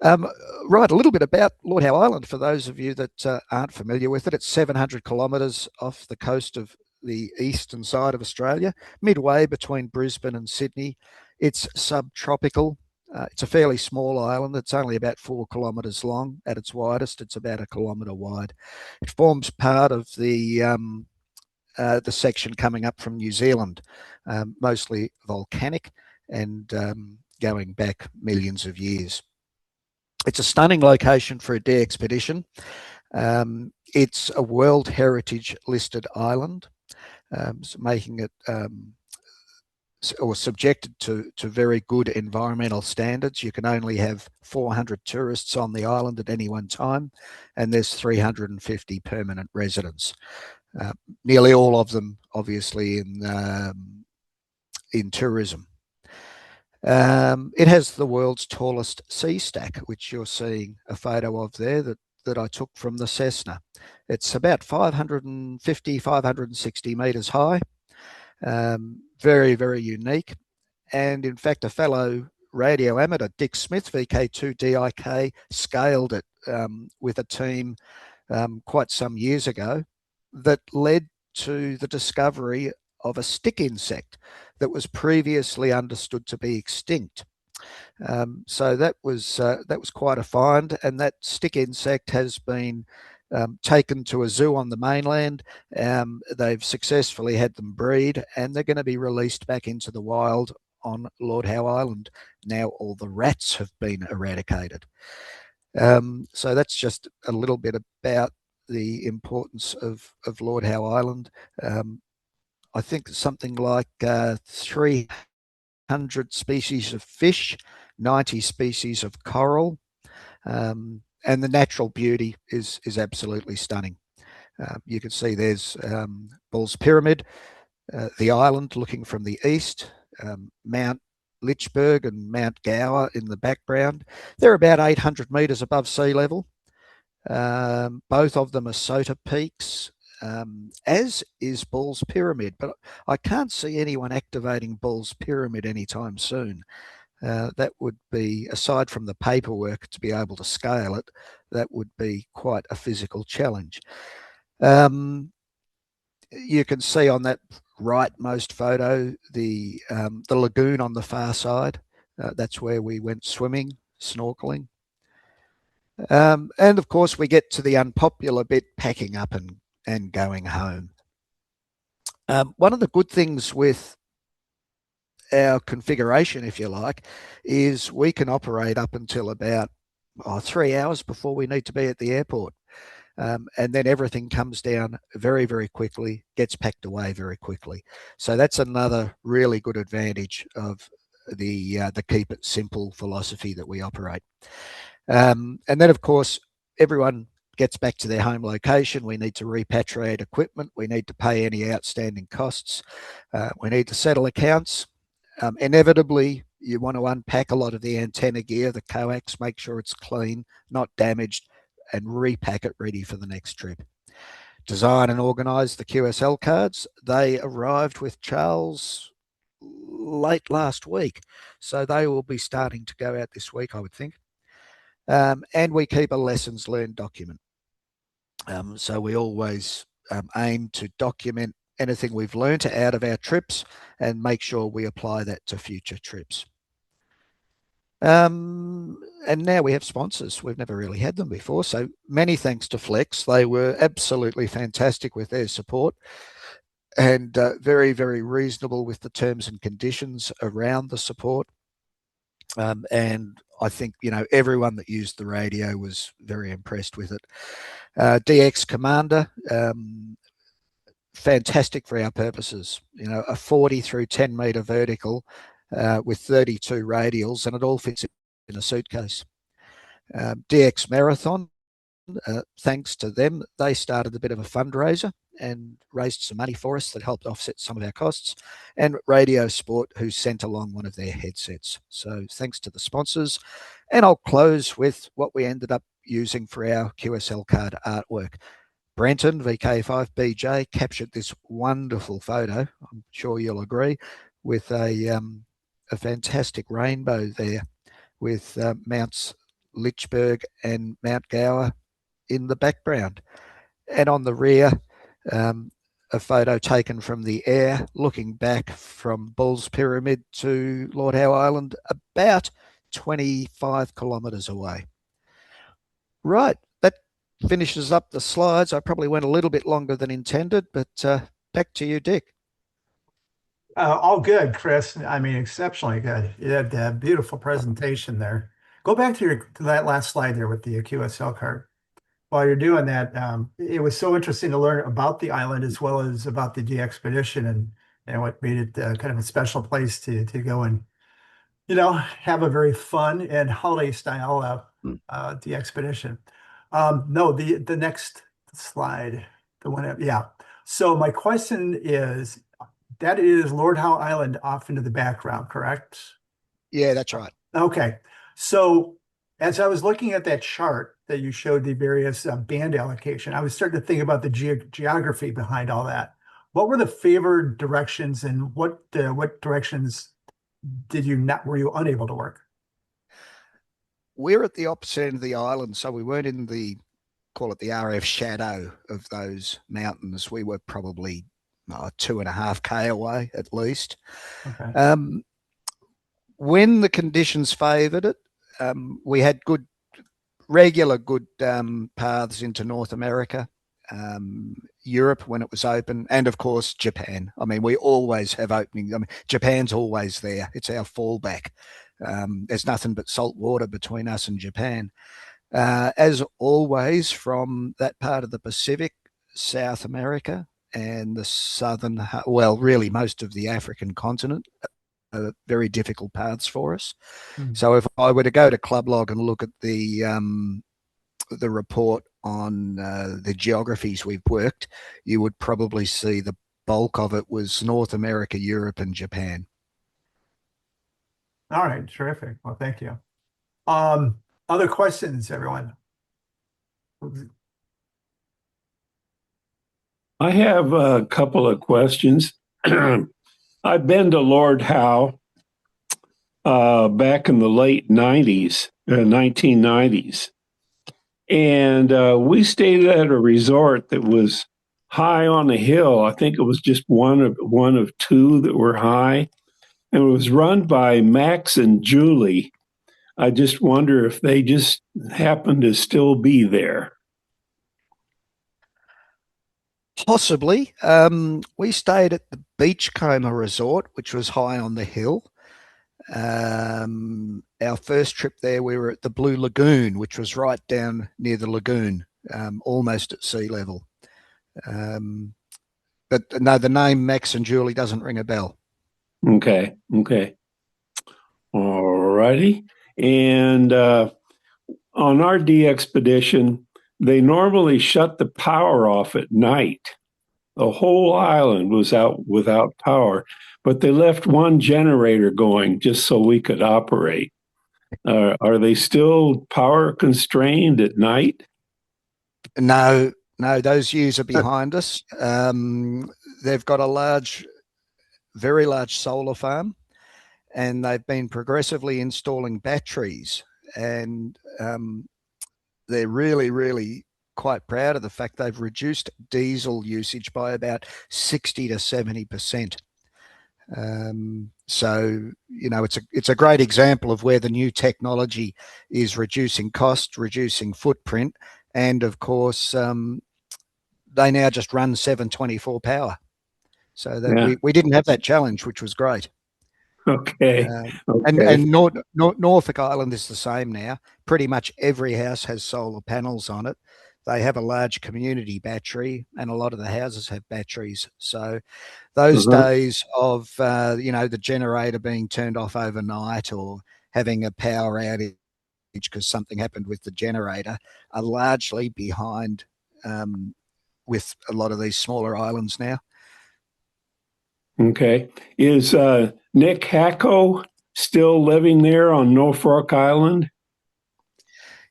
Right, a little bit about Lord Howe Island for those of you that aren't familiar with it. It's 700 kilometres off the coast of the eastern side of Australia, midway between Brisbane and Sydney. It's subtropical. It's a fairly small island. It's only about 4 kilometres long. At its widest, it's about 1 kilometre wide. It forms part of the section coming up from New Zealand, mostly volcanic and going back millions of years. It's a stunning location for a DXpedition. It's a World Heritage listed island, so making it or subjected to very good environmental standards. You can only have 400 tourists on the island at any one time, and there's 350 permanent residents. Nearly all of them, obviously, in tourism. It has the world's tallest sea stack, which you're seeing a photo of there that I took from the Cessna. It's about 550, 560 metres high. Very, very unique. And in fact, a fellow radio amateur, Dick Smith, VK2DIK, scaled it with a team quite some years ago that led to the discovery of a stick insect that was previously understood to be extinct. So that was quite a find, and that stick insect has been taken to a zoo on the mainland. They've successfully had them breed, and they're going to be released back into the wild on Lord Howe Island. Now all the rats have been eradicated. So that's just a little bit about the importance of Lord Howe Island. I think something like 300 species of fish, 90 species of coral, and the natural beauty is absolutely stunning. You can see there's Bull's Pyramid, the island looking from the east, Mount Lichberg and Mount Gower in the background. They're about 800 metres above sea level. Both of them are Sota peaks, as is Bull's Pyramid, but I can't see anyone activating Bull's Pyramid anytime soon. That would be, aside from the paperwork to be able to scale it, that would be quite a physical challenge. You can see on that rightmost photo the lagoon on the far side. That's where we went swimming, snorkeling. And of course, we get to the unpopular bit, packing up and going home. One of the good things with our configuration, if you like, is we can operate up until about 3 hours before we need to be at the airport. And then everything comes down very, very quickly, gets packed away very quickly. So that's another really good advantage of the keep it simple philosophy that we operate. And then, of course, everyone gets back to their home location. We need to repatriate equipment. We need to pay any outstanding costs. We need to settle accounts. Inevitably, you want to unpack a lot of the antenna gear, the coax, make sure it's clean, not damaged, and repack it ready for the next trip. Design and organise the QSL cards. They arrived with Charles late last week, so they will be starting to go out this week, I would think. And we keep a lessons learned document. So we always aim to document anything we've learned out of our trips and make sure we apply that to future trips. And now we have sponsors. We've never really had them before. So many thanks to Flex. They were absolutely fantastic with their support and very, very reasonable with the terms and conditions around the support. And I think, you know, everyone that used the radio was very impressed with it. DX Commander, fantastic for our purposes. You know, a 40 through 10 metre vertical with 32 radials, and it all fits in a suitcase. DX Marathon, thanks to them, they started a bit of a fundraiser, and raised some money for us that helped offset some of our costs, and Radio Sport, who sent along one of their headsets. So thanks to the sponsors. And I'll close with what we ended up using for our QSL card artwork. Brenton, VK5BJ, captured this wonderful photo, I'm sure you'll agree, with a fantastic rainbow there with Mounts Lichberg and Mount Gower in the background. And on the rear, a photo taken from the air, looking back from Bull's Pyramid to Lord Howe Island, about 25 kilometres away. Right, that finishes up the slides. I probably went a little bit longer than intended, but back to you, Dick. All good, Chris. I mean, exceptionally good. You had a beautiful presentation there. Go back to that last slide there with the QSL card. While you're doing that, it was so interesting to learn about the island as well as about the DXpedition and what made it kind of a special place to go and, you know, have a very fun and holiday style DXpedition. No, the next slide, the one, yeah. So my question is, that is Lord Howe Island off into the background, correct? Yeah, that's right. Okay. So as I was looking at that chart that you showed the various band allocation, I was starting to think about the geography behind all that. What were the favored directions, and what directions were you unable to work? We're at the opposite end of the island, so we weren't in the, call it the RF shadow of those mountains. We were probably 2.5 K away at least. Okay. When the conditions favoured it, we had regular good paths into North America, Europe when it was open, and of course Japan. I mean, we always have openings. I mean, Japan's always there. It's our fallback. There's nothing but salt water between us and Japan. As always, from that part of the Pacific, South America, and the southern, well, really most of the African continent, are very difficult paths for us. So if I were to go to Club Log and look at the report on the geographies we've worked, you would probably see the bulk of it was North America, Europe, and Japan. All right, terrific. Well, thank you. Other questions, everyone? I have a couple of questions. I've been to Lord Howe back in the late 90s, 1990s. And we stayed at a resort that was high on a hill. I think it was just one of two that were high. And it was run by Max and Julie. I just wonder if they just happen to still be there. Possibly. We stayed at the Beachcomber Resort, which was high on the hill. Our first trip there, we were at the Blue Lagoon, which was right down near the lagoon, almost at sea level. But no, the name Max and Julie doesn't ring a bell. Okay. All righty. And on our DXpedition, they normally shut the power off at night. The whole island was out without power, but they left one generator going just so we could operate. Are they still power constrained at night? No, those years are behind us. They've got a very large solar farm, and they've been progressively installing batteries, and they're really, really quite proud of the fact they've reduced diesel usage by about 60 to 70%. So, you know, it's a great example of where the new technology is reducing cost, reducing footprint, and of course, they now just run 724 power. So that we didn't have that challenge, which was great. Okay. And Norfolk Island is the same now. Pretty much every house has solar panels on it. They have a large community battery, and a lot of the houses have batteries. So those days of, the generator being turned off overnight or having a power outage because something happened with the generator are largely behind with a lot of these smaller islands now. Okay. Is Nick Hacko still living there on Norfolk Island?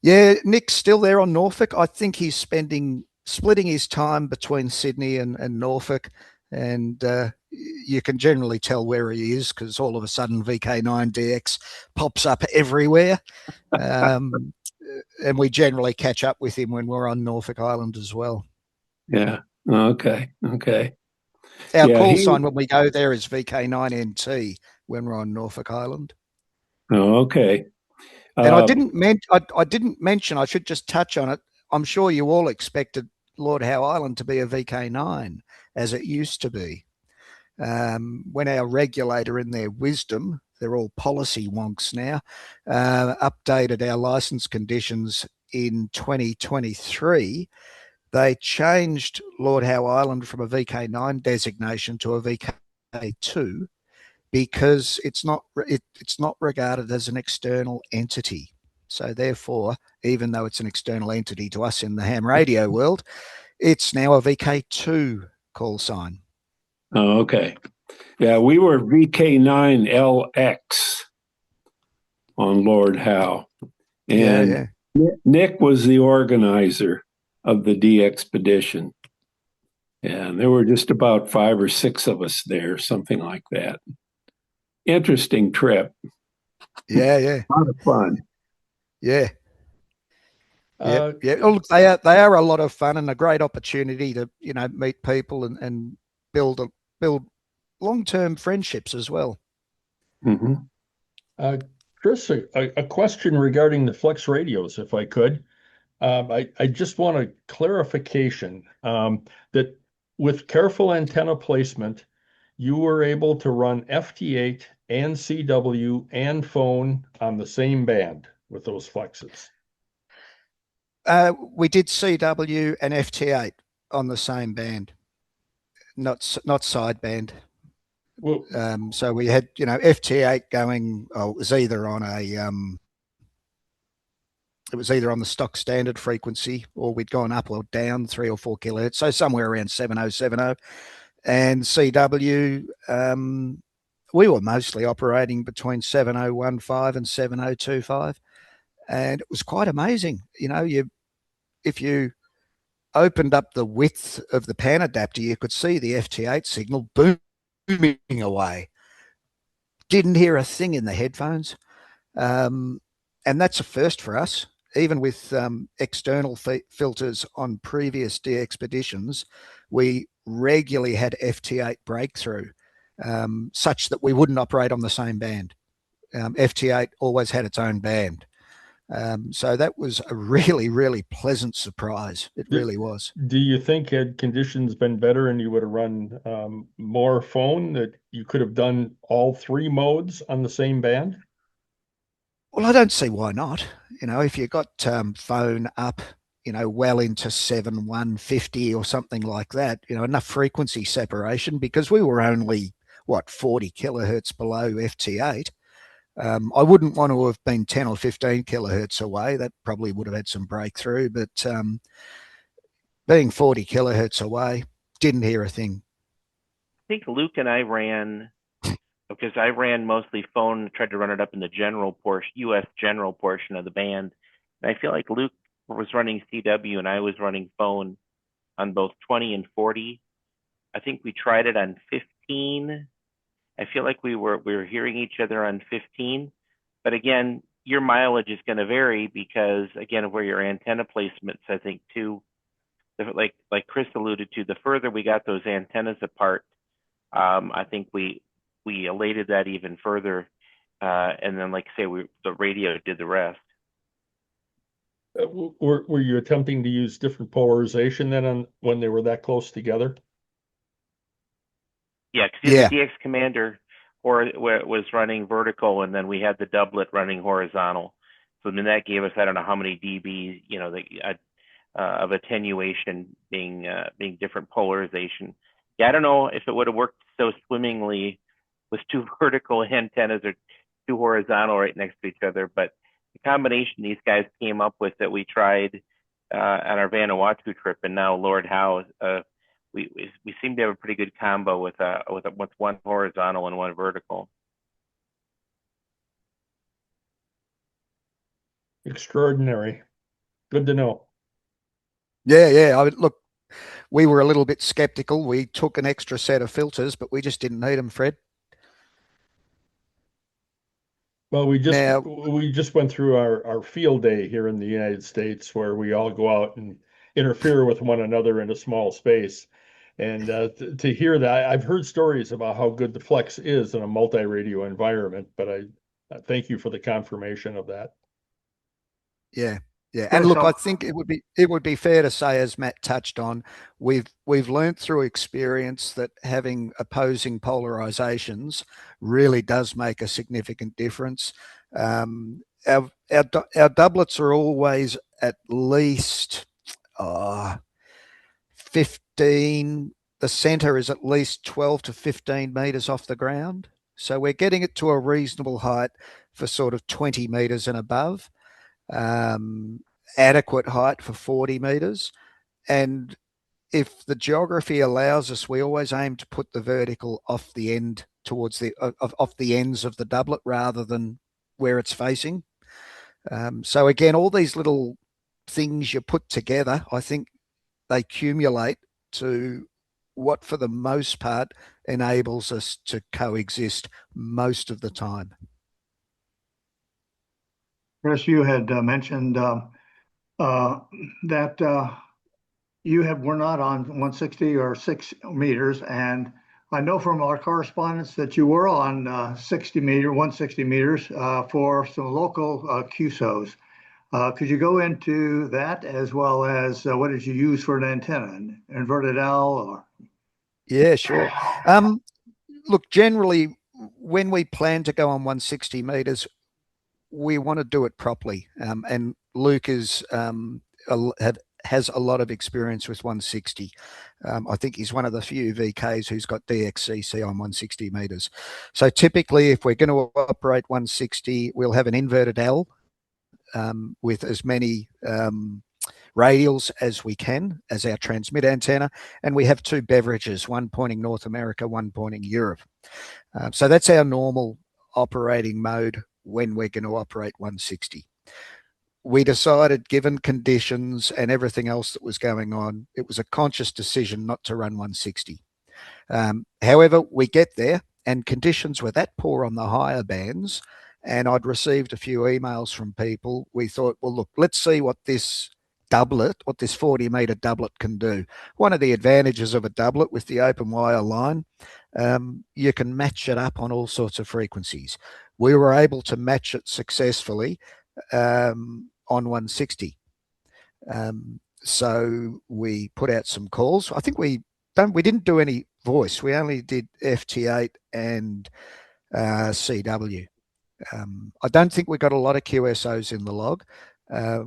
Yeah, Nick's still there on Norfolk. I think he's splitting his time between Sydney and Norfolk, and you can generally tell where he is because all of a sudden VK9DX pops up everywhere. And we generally catch up with him when we're on Norfolk Island as well. Yeah. Okay. Okay. Our Yeah, call sign when we go there is VK9NT when we're on Norfolk Island. Oh, okay. And I didn't mention, I should just touch on it. I'm sure you all expected Lord Howe Island to be a VK9 as it used to be. When our regulator, in their wisdom, they're all policy wonks now, updated our license conditions in 2023, they changed Lord Howe Island from a VK9 designation to a VK2 because it's not regarded as an external entity. So therefore, even though it's an external entity to us in the ham radio world, it's now a VK2 call sign. Oh, okay. Yeah, we were VK9LX on Lord Howe. And Nick was the organizer of the DXpedition. And there were just about 5 or 6 of us there, something like that. Interesting trip. Yeah. A lot of fun. Yeah. Yeah. Look, they are a lot of fun and a great opportunity to, meet people and build long-term friendships as well. Mm-hmm. Chris, a question regarding the Flex radios, if I could. I just want a clarification that with careful antenna placement, you were able to run FT8 and CW and phone on the same band with those Flexes. We did CW and FT8 on the same band, not sideband. Well, so we had, FT8 going. It was either on the stock standard frequency, or we'd gone up or down 3 or 4 kilohertz, so somewhere around 7070. And CW, we were mostly operating between 7015 and 7025, and it was quite amazing. If you opened up the width of the pan adapter, you could see the FT8 signal booming away. Didn't hear a thing in the headphones. And that's a first for us. Even with external filters on previous DXpeditions, we regularly had FT8 breakthrough, such that we wouldn't operate on the same band. FT8 always had its own band. So that was a really, really pleasant surprise. It really was. Do you think had conditions been better and you would have run more phone, that you could have done all 3 modes on the same band? Well, I don't see why not. If you got phone up, well into 7150 or something like that, enough frequency separation, because we were only, 40 kilohertz below FT8. I wouldn't want to have been 10 or 15 kilohertz away. That probably would have had some breakthrough, but being 40 kilohertz away, didn't hear a thing. I think Luke and I ran, because I ran mostly phone, tried to run it up in the general portion, US general portion of the band. And I feel like Luke was running CW and I was running phone on both 20 and 40. I think we tried it on 15. I feel like we were hearing each other on 15, but again, your mileage is going to vary because, again, of where your antenna placements, I think too, like Chris alluded to, the further we got those antennas apart, I think we elated that even further, and then, like say, the radio did the rest. Were you attempting to use different polarization then when they were that close together? Yeah, because the DX Commander was running vertical, and then we had the doublet running horizontal. So then that gave us, I don't know how many dB, of attenuation being different polarization. Yeah, I don't know if it would have worked so swimmingly with 2 vertical antennas or 2 horizontal right next to each other, but the combination these guys came up with that we tried on our Vanuatu trip, and now Lord Howe. We seem to have a pretty good combo with one horizontal and one vertical. Extraordinary. Good to know. Yeah. Look, we were a little bit skeptical. We took an extra set of filters, but we just didn't need them, Fred. Well, we just went through our field day here in the United States, where we all go out and interfere with one another in a small space. And to hear that, I've heard stories about how good the Flex is in a multi-radio environment, but I thank you for the confirmation of that. Yeah. And look, I think it would be fair to say, as Matt touched on, we've learned through experience that having opposing polarizations really does make a significant difference. Our doublets are always at least 15. The center is at least 12 to 15 meters off the ground. So we're getting it to a reasonable height for sort of 20 meters and above. Adequate height for 40 meters. And if the geography allows us, we always aim to put the vertical off the end towards off the ends of the doublet rather than where it's facing. So again, all these little things you put together, I think they accumulate to what for the most part enables us to coexist most of the time. Chris, you had mentioned that you were not on 160 or 6 meters, and I know from our correspondence that you were on 160 meters for some local QSOs. Could you go into that, as well as what did you use for an antenna, an inverted L? Or? Yeah, sure. Look, generally, when we plan to go on 160 meters, we want to do it properly. And Luke has a lot of experience with 160. I think he's one of the few VKs who's got DXCC on 160 meters. So typically, if we're going to operate 160, we'll have an inverted L with as many radials as we can as our transmit antenna. And we have two beverages, one pointing North America, one pointing Europe. So that's our normal operating mode when we're going to operate 160. We decided, given conditions and everything else that was going on, it was a conscious decision not to run 160. However, we get there and conditions were that poor on the higher bands, and I'd received a few emails from people. We thought, well, look, let's see what this 40-meter doublet can do. One of the advantages of a doublet with the open wire line, you can match it up on all sorts of frequencies. We were able to match it successfully on 160. So we put out some calls. I think we didn't do any voice. We only did FT8 and CW. I don't think we got a lot of QSOs in the log.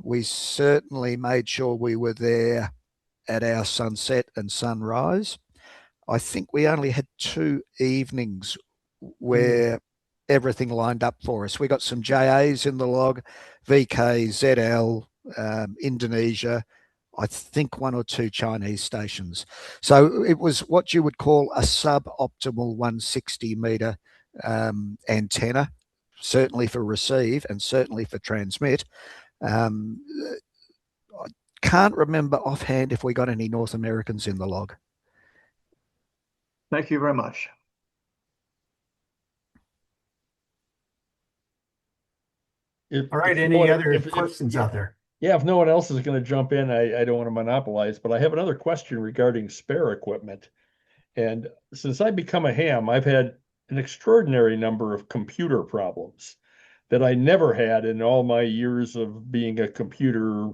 We certainly made sure we were there at our sunset and sunrise. I think we only had 2 evenings where everything lined up for us. We got some JAs in the log, VK3QB, Indonesia, I think 1 or 2 Chinese stations. So it was what you would call a suboptimal 160 meter antenna, certainly for receive and certainly for transmit. I can't remember offhand if we got any North Americans in the log. Thank you very much. All right, any other questions out there? Yeah, if no one else is going to jump in, I don't want to monopolize, but I have another question regarding spare equipment. And since I become a ham, I've had an extraordinary number of computer problems that I never had in all my years of being a computer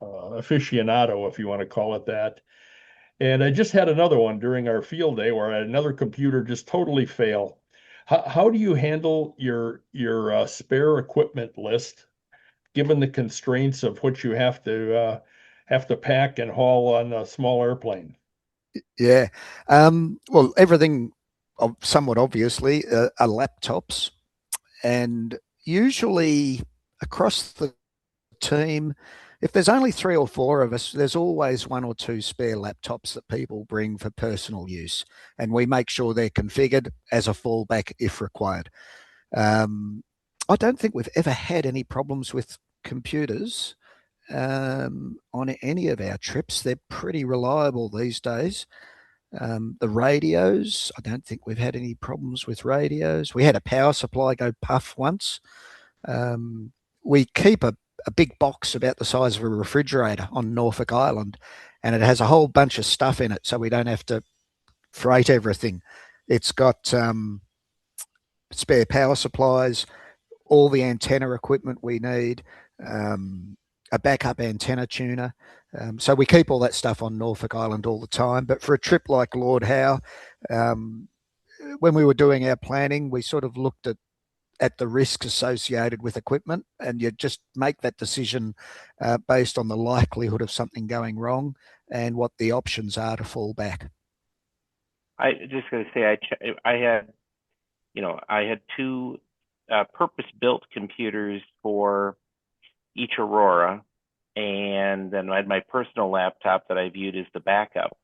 aficionado, if you want to call it that. And I just had another one during our field day where I had another computer just totally fail. How do you handle your spare equipment list, given the constraints of what you have to pack and haul on a small airplane? Yeah. Well, everything somewhat obviously are laptops, and usually across the team, if there's only 3 or 4 of us, there's always 1 or 2 spare laptops that people bring for personal use, and we make sure they're configured as a fallback if required. I don't think we've ever had any problems with computers on any of our trips. They're pretty reliable these days. The radios, I don't think we've had any problems with radios. We had a power supply go puff once. We keep a big box about the size of a refrigerator on Norfolk Island, and it has a whole bunch of stuff in it, so we don't have to freight everything. It's got spare power supplies, all the antenna equipment we need, a backup antenna tuner. So we keep all that stuff on Norfolk Island all the time. But for a trip like Lord Howe, when we were doing our planning, we sort of looked at the risks associated with equipment, and you just make that decision based on the likelihood of something going wrong and what the options are to fall back. I just going to say, I had 2 purpose-built computers for each Aurora, and then I had my personal laptop that I viewed as the backup.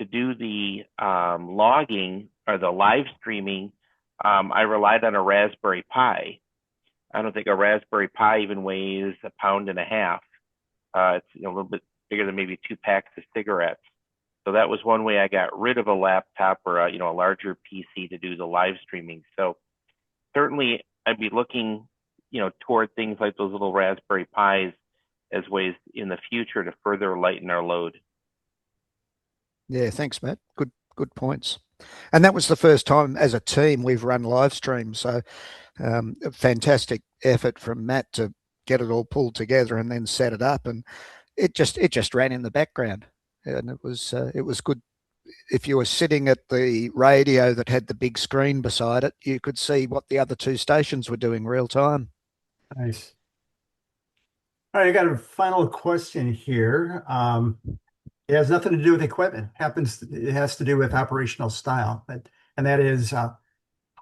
To do the logging or the live streaming, I relied on a Raspberry Pi. I don't think a Raspberry Pi even weighs 1.5 pounds. It's a little bit bigger than maybe 2 packs of cigarettes. So that was one way I got rid of a laptop or a larger PC to do the live streaming. So certainly I'd be looking, toward things like those little Raspberry Pis as ways in the future to further lighten our load. Yeah, thanks, Matt. Good points. And that was the first time as a team we've run live streams. So a fantastic effort from Matt to get it all pulled together and then set it up. And it just ran in the background. And it was good. If you were sitting at the radio that had the big screen beside it, you could see what the other 2 stations were doing real time. Nice. All right, I got a final question here. It has nothing to do with equipment. It has to do with operational style. And that is,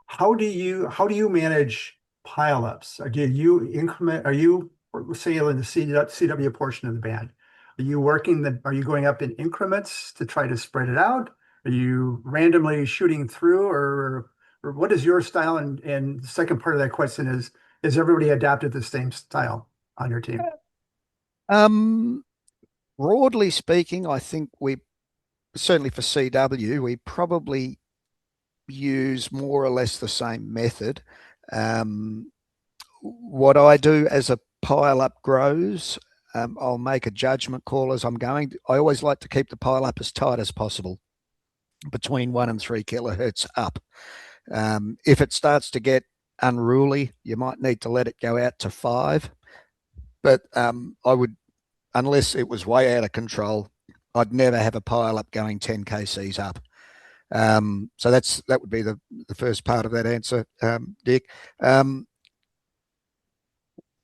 how do you manage pileups? Or do you increment? Are you, say, in the CW portion of the band? Are you going up in increments to try to spread it out? Are you randomly shooting through, or what is your style? And the second part of that question is everybody adapted the same style on your team? Broadly speaking, I think we, certainly for CW, we probably use more or less the same method. What I do as a pile up grows, I'll make a judgment call as I'm going. I always like to keep the pile up as tight as possible, between 1 and 3 kilohertz up. If it starts to get unruly, you might need to let it go out to 5. But I would, unless it was way out of control, I'd never have a pile up going 10 kcs up. So that would be the first part of that answer, Dick.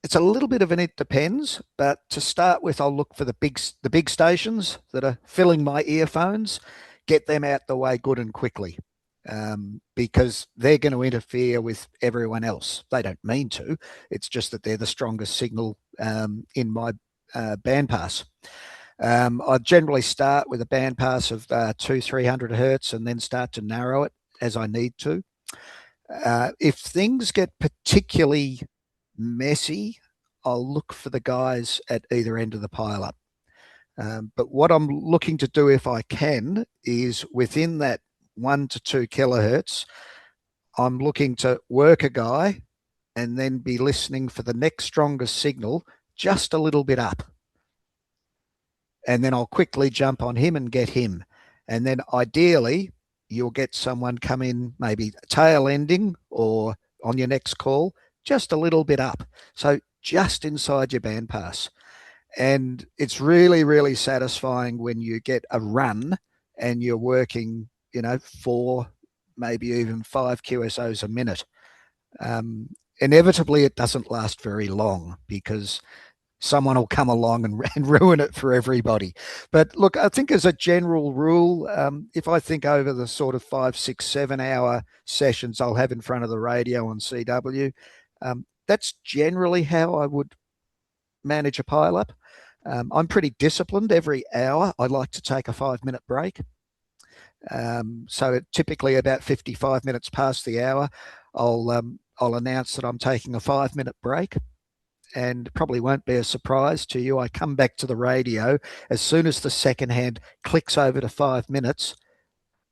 It's a little bit of an it depends, but to start with, I'll look for the big stations that are filling my earphones, get them out the way good and quickly, because they're going to interfere with everyone else. They don't mean to. It's just that they're the strongest signal in my bandpass. I generally start with a bandpass of 200-300 hertz and then start to narrow it as I need to. If things get particularly messy, I'll look for the guys at either end of the pile up. But what I'm looking to do, if I can, is within that 1 to 2 kilohertz, I'm looking to work a guy and then be listening for the next strongest signal just a little bit up. And then I'll quickly jump on him and get him. And then ideally, you'll get someone come in, maybe tail ending or on your next call, just a little bit up. So just inside your bandpass. And it's really, really satisfying when you get a run and you're working, 4, maybe even 5 QSOs a minute. Inevitably, it doesn't last very long because someone will come along and ruin it for everybody. But look, I think as a general rule, if I think over the sort of 5, 6, 7 hour sessions I'll have in front of the radio on CW, that's generally how I would manage a pile up. I'm pretty disciplined. Every hour, I like to take a 5-minute break. So typically about 55 minutes past the hour, I'll announce that I'm taking a 5-minute break. And it probably won't be a surprise to you. I come back to the radio as soon as the second hand clicks over to 5 minutes.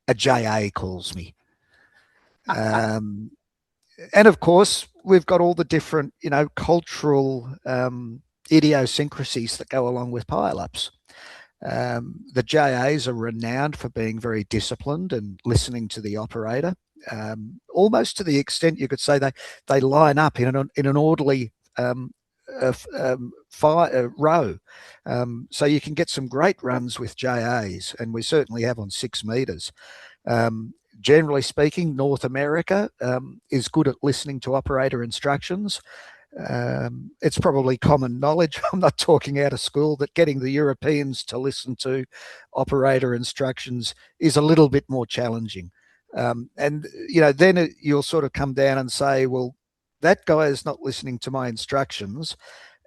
A JA calls me. And of course, we've got all the different, cultural idiosyncrasies that go along with pileups. The JAs are renowned for being very disciplined and listening to the operator, almost to the extent you could say they line up in an orderly row. So you can get some great runs with JAs, and we certainly have on 6 meters. Generally speaking, North America is good at listening to operator instructions. It's probably common knowledge, I'm not talking out of school, that getting the Europeans to listen to operator instructions is a little bit more challenging. And, then you'll sort of come down and say, well, that guy is not listening to my instructions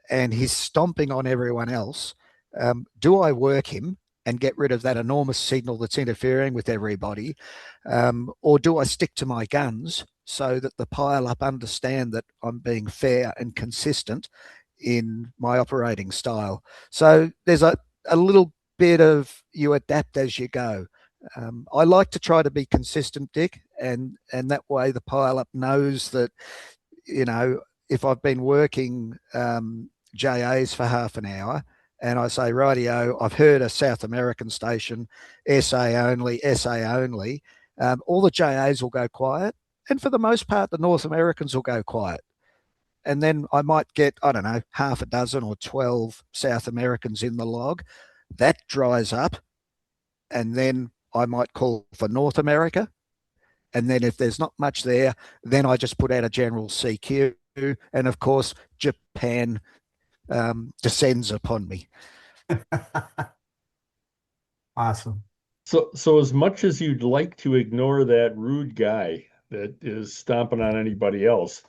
and he's stomping on everyone else. Do I work him and get rid of that enormous signal that's interfering with everybody? Or do I stick to my guns so that the pile-up understand that I'm being fair and consistent in my operating style? So there's a little bit of you adapt as you go. I like to try to be consistent, Dick, and that way the pile-up knows that, if I've been working JAs for half an hour, and I say, rightio, I've heard a South American station, SA only, all the JAs will go quiet. And for the most part, the North Americans will go quiet. And then I might get, I don't know, half a dozen or 12 South Americans in the log. That dries up. And then I might call for North America. And then if there's not much there, then I just put out a general CQ. And of course, Japan descends upon me. Awesome. So as much as you'd like to ignore that rude guy that is stomping on anybody else,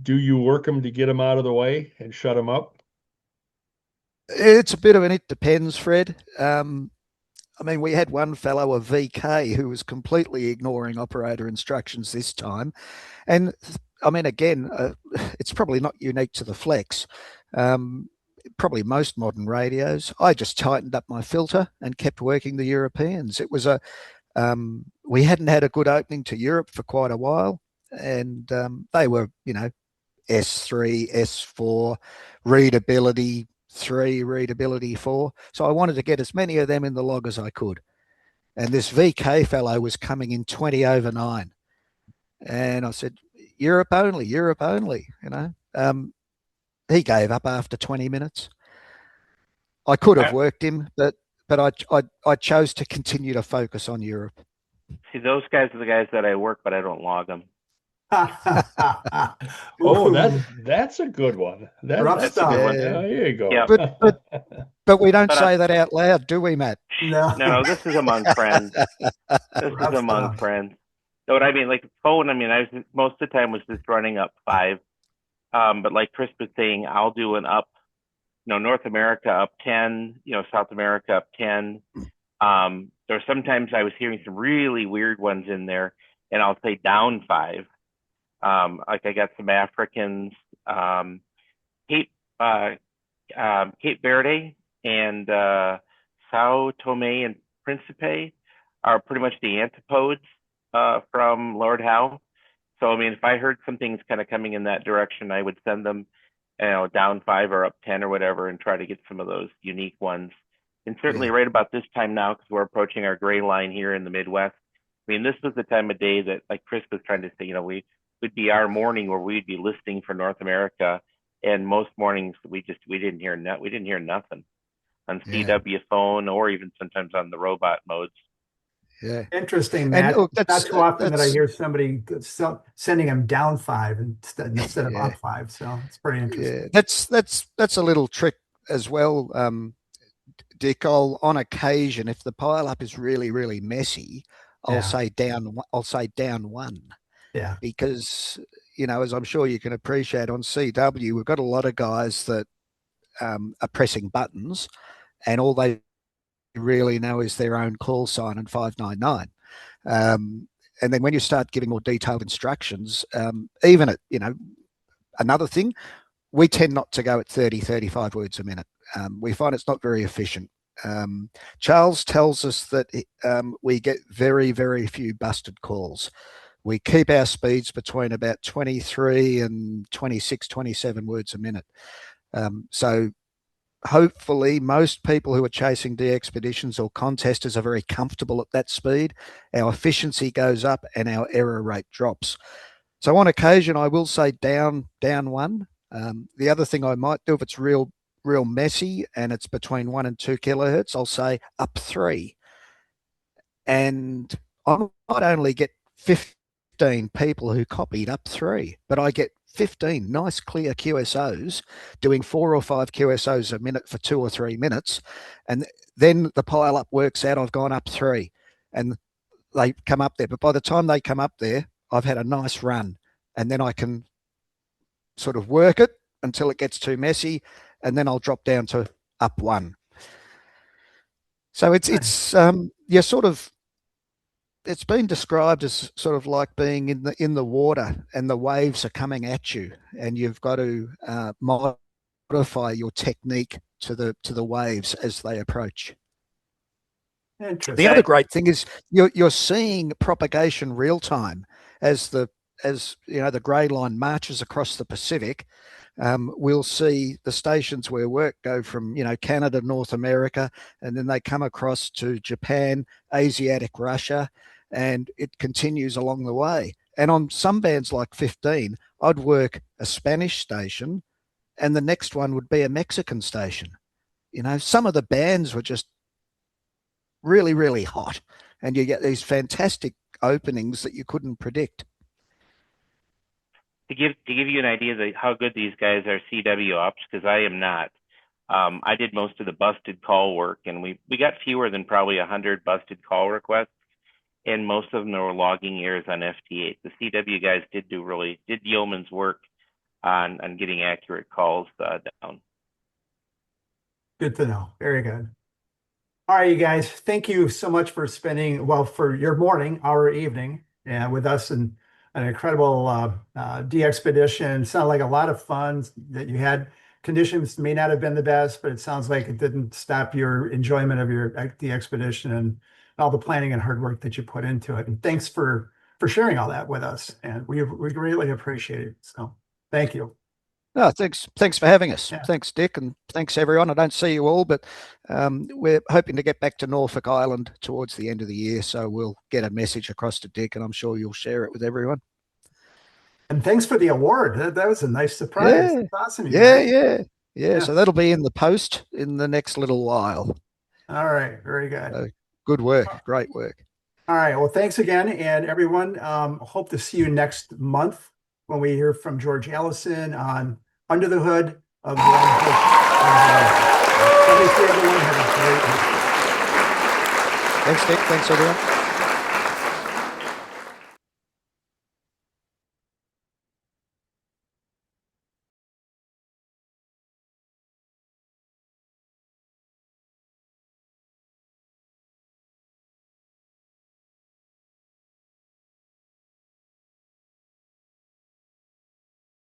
do you work him to get him out of the way and shut him up? It's a bit of it depends, Fred. We had one fellow, a VK, who was completely ignoring operator instructions this time. And again, it's probably not unique to the Flex. Probably most modern radios. I just tightened up my filter and kept working the Europeans. It was we hadn't had a good opening to Europe for quite a while. And they were, S3, S4, readability 3, readability 4. So I wanted to get as many of them in the log as I could. And this VK fellow was coming in 20 over 9. And I said, Europe only. He gave up after 20 minutes. I could have worked him, but I chose to continue to focus on Europe. See, those guys are the guys that I work, but I don't log them. Oh, that's a good one. That's a good one. Yeah. There you go. Yeah. But we don't say that out loud, do we, Matt? No, this is among friends. Friends. So what I mean, like phone, I was most of the time was just running up 5. But like Chris was saying, I'll do an up, North America up 10, South America up 10. There sometimes I was hearing some really weird ones in there, and I'll say down 5. Like I got some Africans, Cape Verde and Sao Tome and Principe are pretty much the antipodes from Lord Howe. So, if I heard some things kind of coming in that direction, I would send them, down 5 or up 10 or whatever, and try to get some of those unique ones. And certainly right about this time now, because we're approaching our gray line here in the Midwest, this was the time of day that, like Chris was trying to say, would be our morning where we'd be listening for North America. And most mornings we didn't hear nothing on CW phone or even sometimes on the robot modes. Yeah. Interesting, Matt. Look, not too often that I hear somebody sending them down 5 instead of up 5. So it's pretty interesting. Yeah, that's a little trick as well, Dick. On occasion, if the pile up is really, really messy, I'll say down 1. Yeah. Because, as I'm sure you can appreciate on CW, we've got a lot of guys that are pressing buttons, and all they really know is their own call sign and 599. And then when you start giving more detailed instructions, even at, another thing, we tend not to go at 30, 35 words a minute. We find it's not very efficient. Charles tells us that we get very, very few busted calls. We keep our speeds between about 23 and 26, 27 words a minute. So hopefully most people who are chasing DXpeditions or contesters are very comfortable at that speed. Our efficiency goes up and our error rate drops. So on occasion, I will say down one. The other thing I might do if it's real messy and it's between 1 and 2 kilohertz, I'll say up 3. And I might only get 15 people who copied up 3, but I get 15 nice clear QSOs doing 4 or 5 QSOs a minute for 2 or 3 minutes. And then the pile up works out, I've gone up 3 and they come up there. But by the time they come up there, I've had a nice run, and then I can sort of work it until it gets too messy, and then I'll drop down to up 1. So it's been described as sort of like being in the water and the waves are coming at you, and you've got to modify your technique to the waves as they approach. Interesting. The other great thing is you're seeing propagation real time as the grey line marches across the Pacific. We'll see the stations where work go from Canada, North America, and then they come across to Japan, Asiatic Russia, and it continues along the way. And on some bands like 15, I'd work a Spanish station and the next one would be a Mexican station. Some of the bands were just really, really hot, and you get these fantastic openings that you couldn't predict. To give you an idea of how good these guys are CW ops, because I am not. I did most of the busted call work, and we got fewer than probably 100 busted call requests, and most of them were logging errors on FT8. The CW guys did yeoman's work on getting accurate calls down. Good to know. Very good. All right, you guys, thank you so much for spending, for your morning, our evening, with us, and an incredible DXpedition. Sounded like a lot of fun that you had. Conditions may not have been the best, but it sounds like it didn't stop your enjoyment of your DXpedition and all the planning and hard work that you put into it. And thanks for sharing all that with us. And we greatly appreciate it. So thank you. No, thanks for having us. Yeah. Thanks, Dick, and thanks everyone. I don't see you all, but we're hoping to get back to Norfolk Island towards the end of the year, so we'll get a message across to Dick, and I'm sure you'll share it with everyone. And thanks for the award. That was a nice surprise. Yeah. That's awesome. Yeah. So that'll be in the post in the next little while. All right. Very good. So, good work. Great work. All right. Well, thanks again. And everyone, hope to see you next month when we hear from George Allison on Under the Hood of the Everyone have a great week. Thanks, Dick. Thanks, everyone.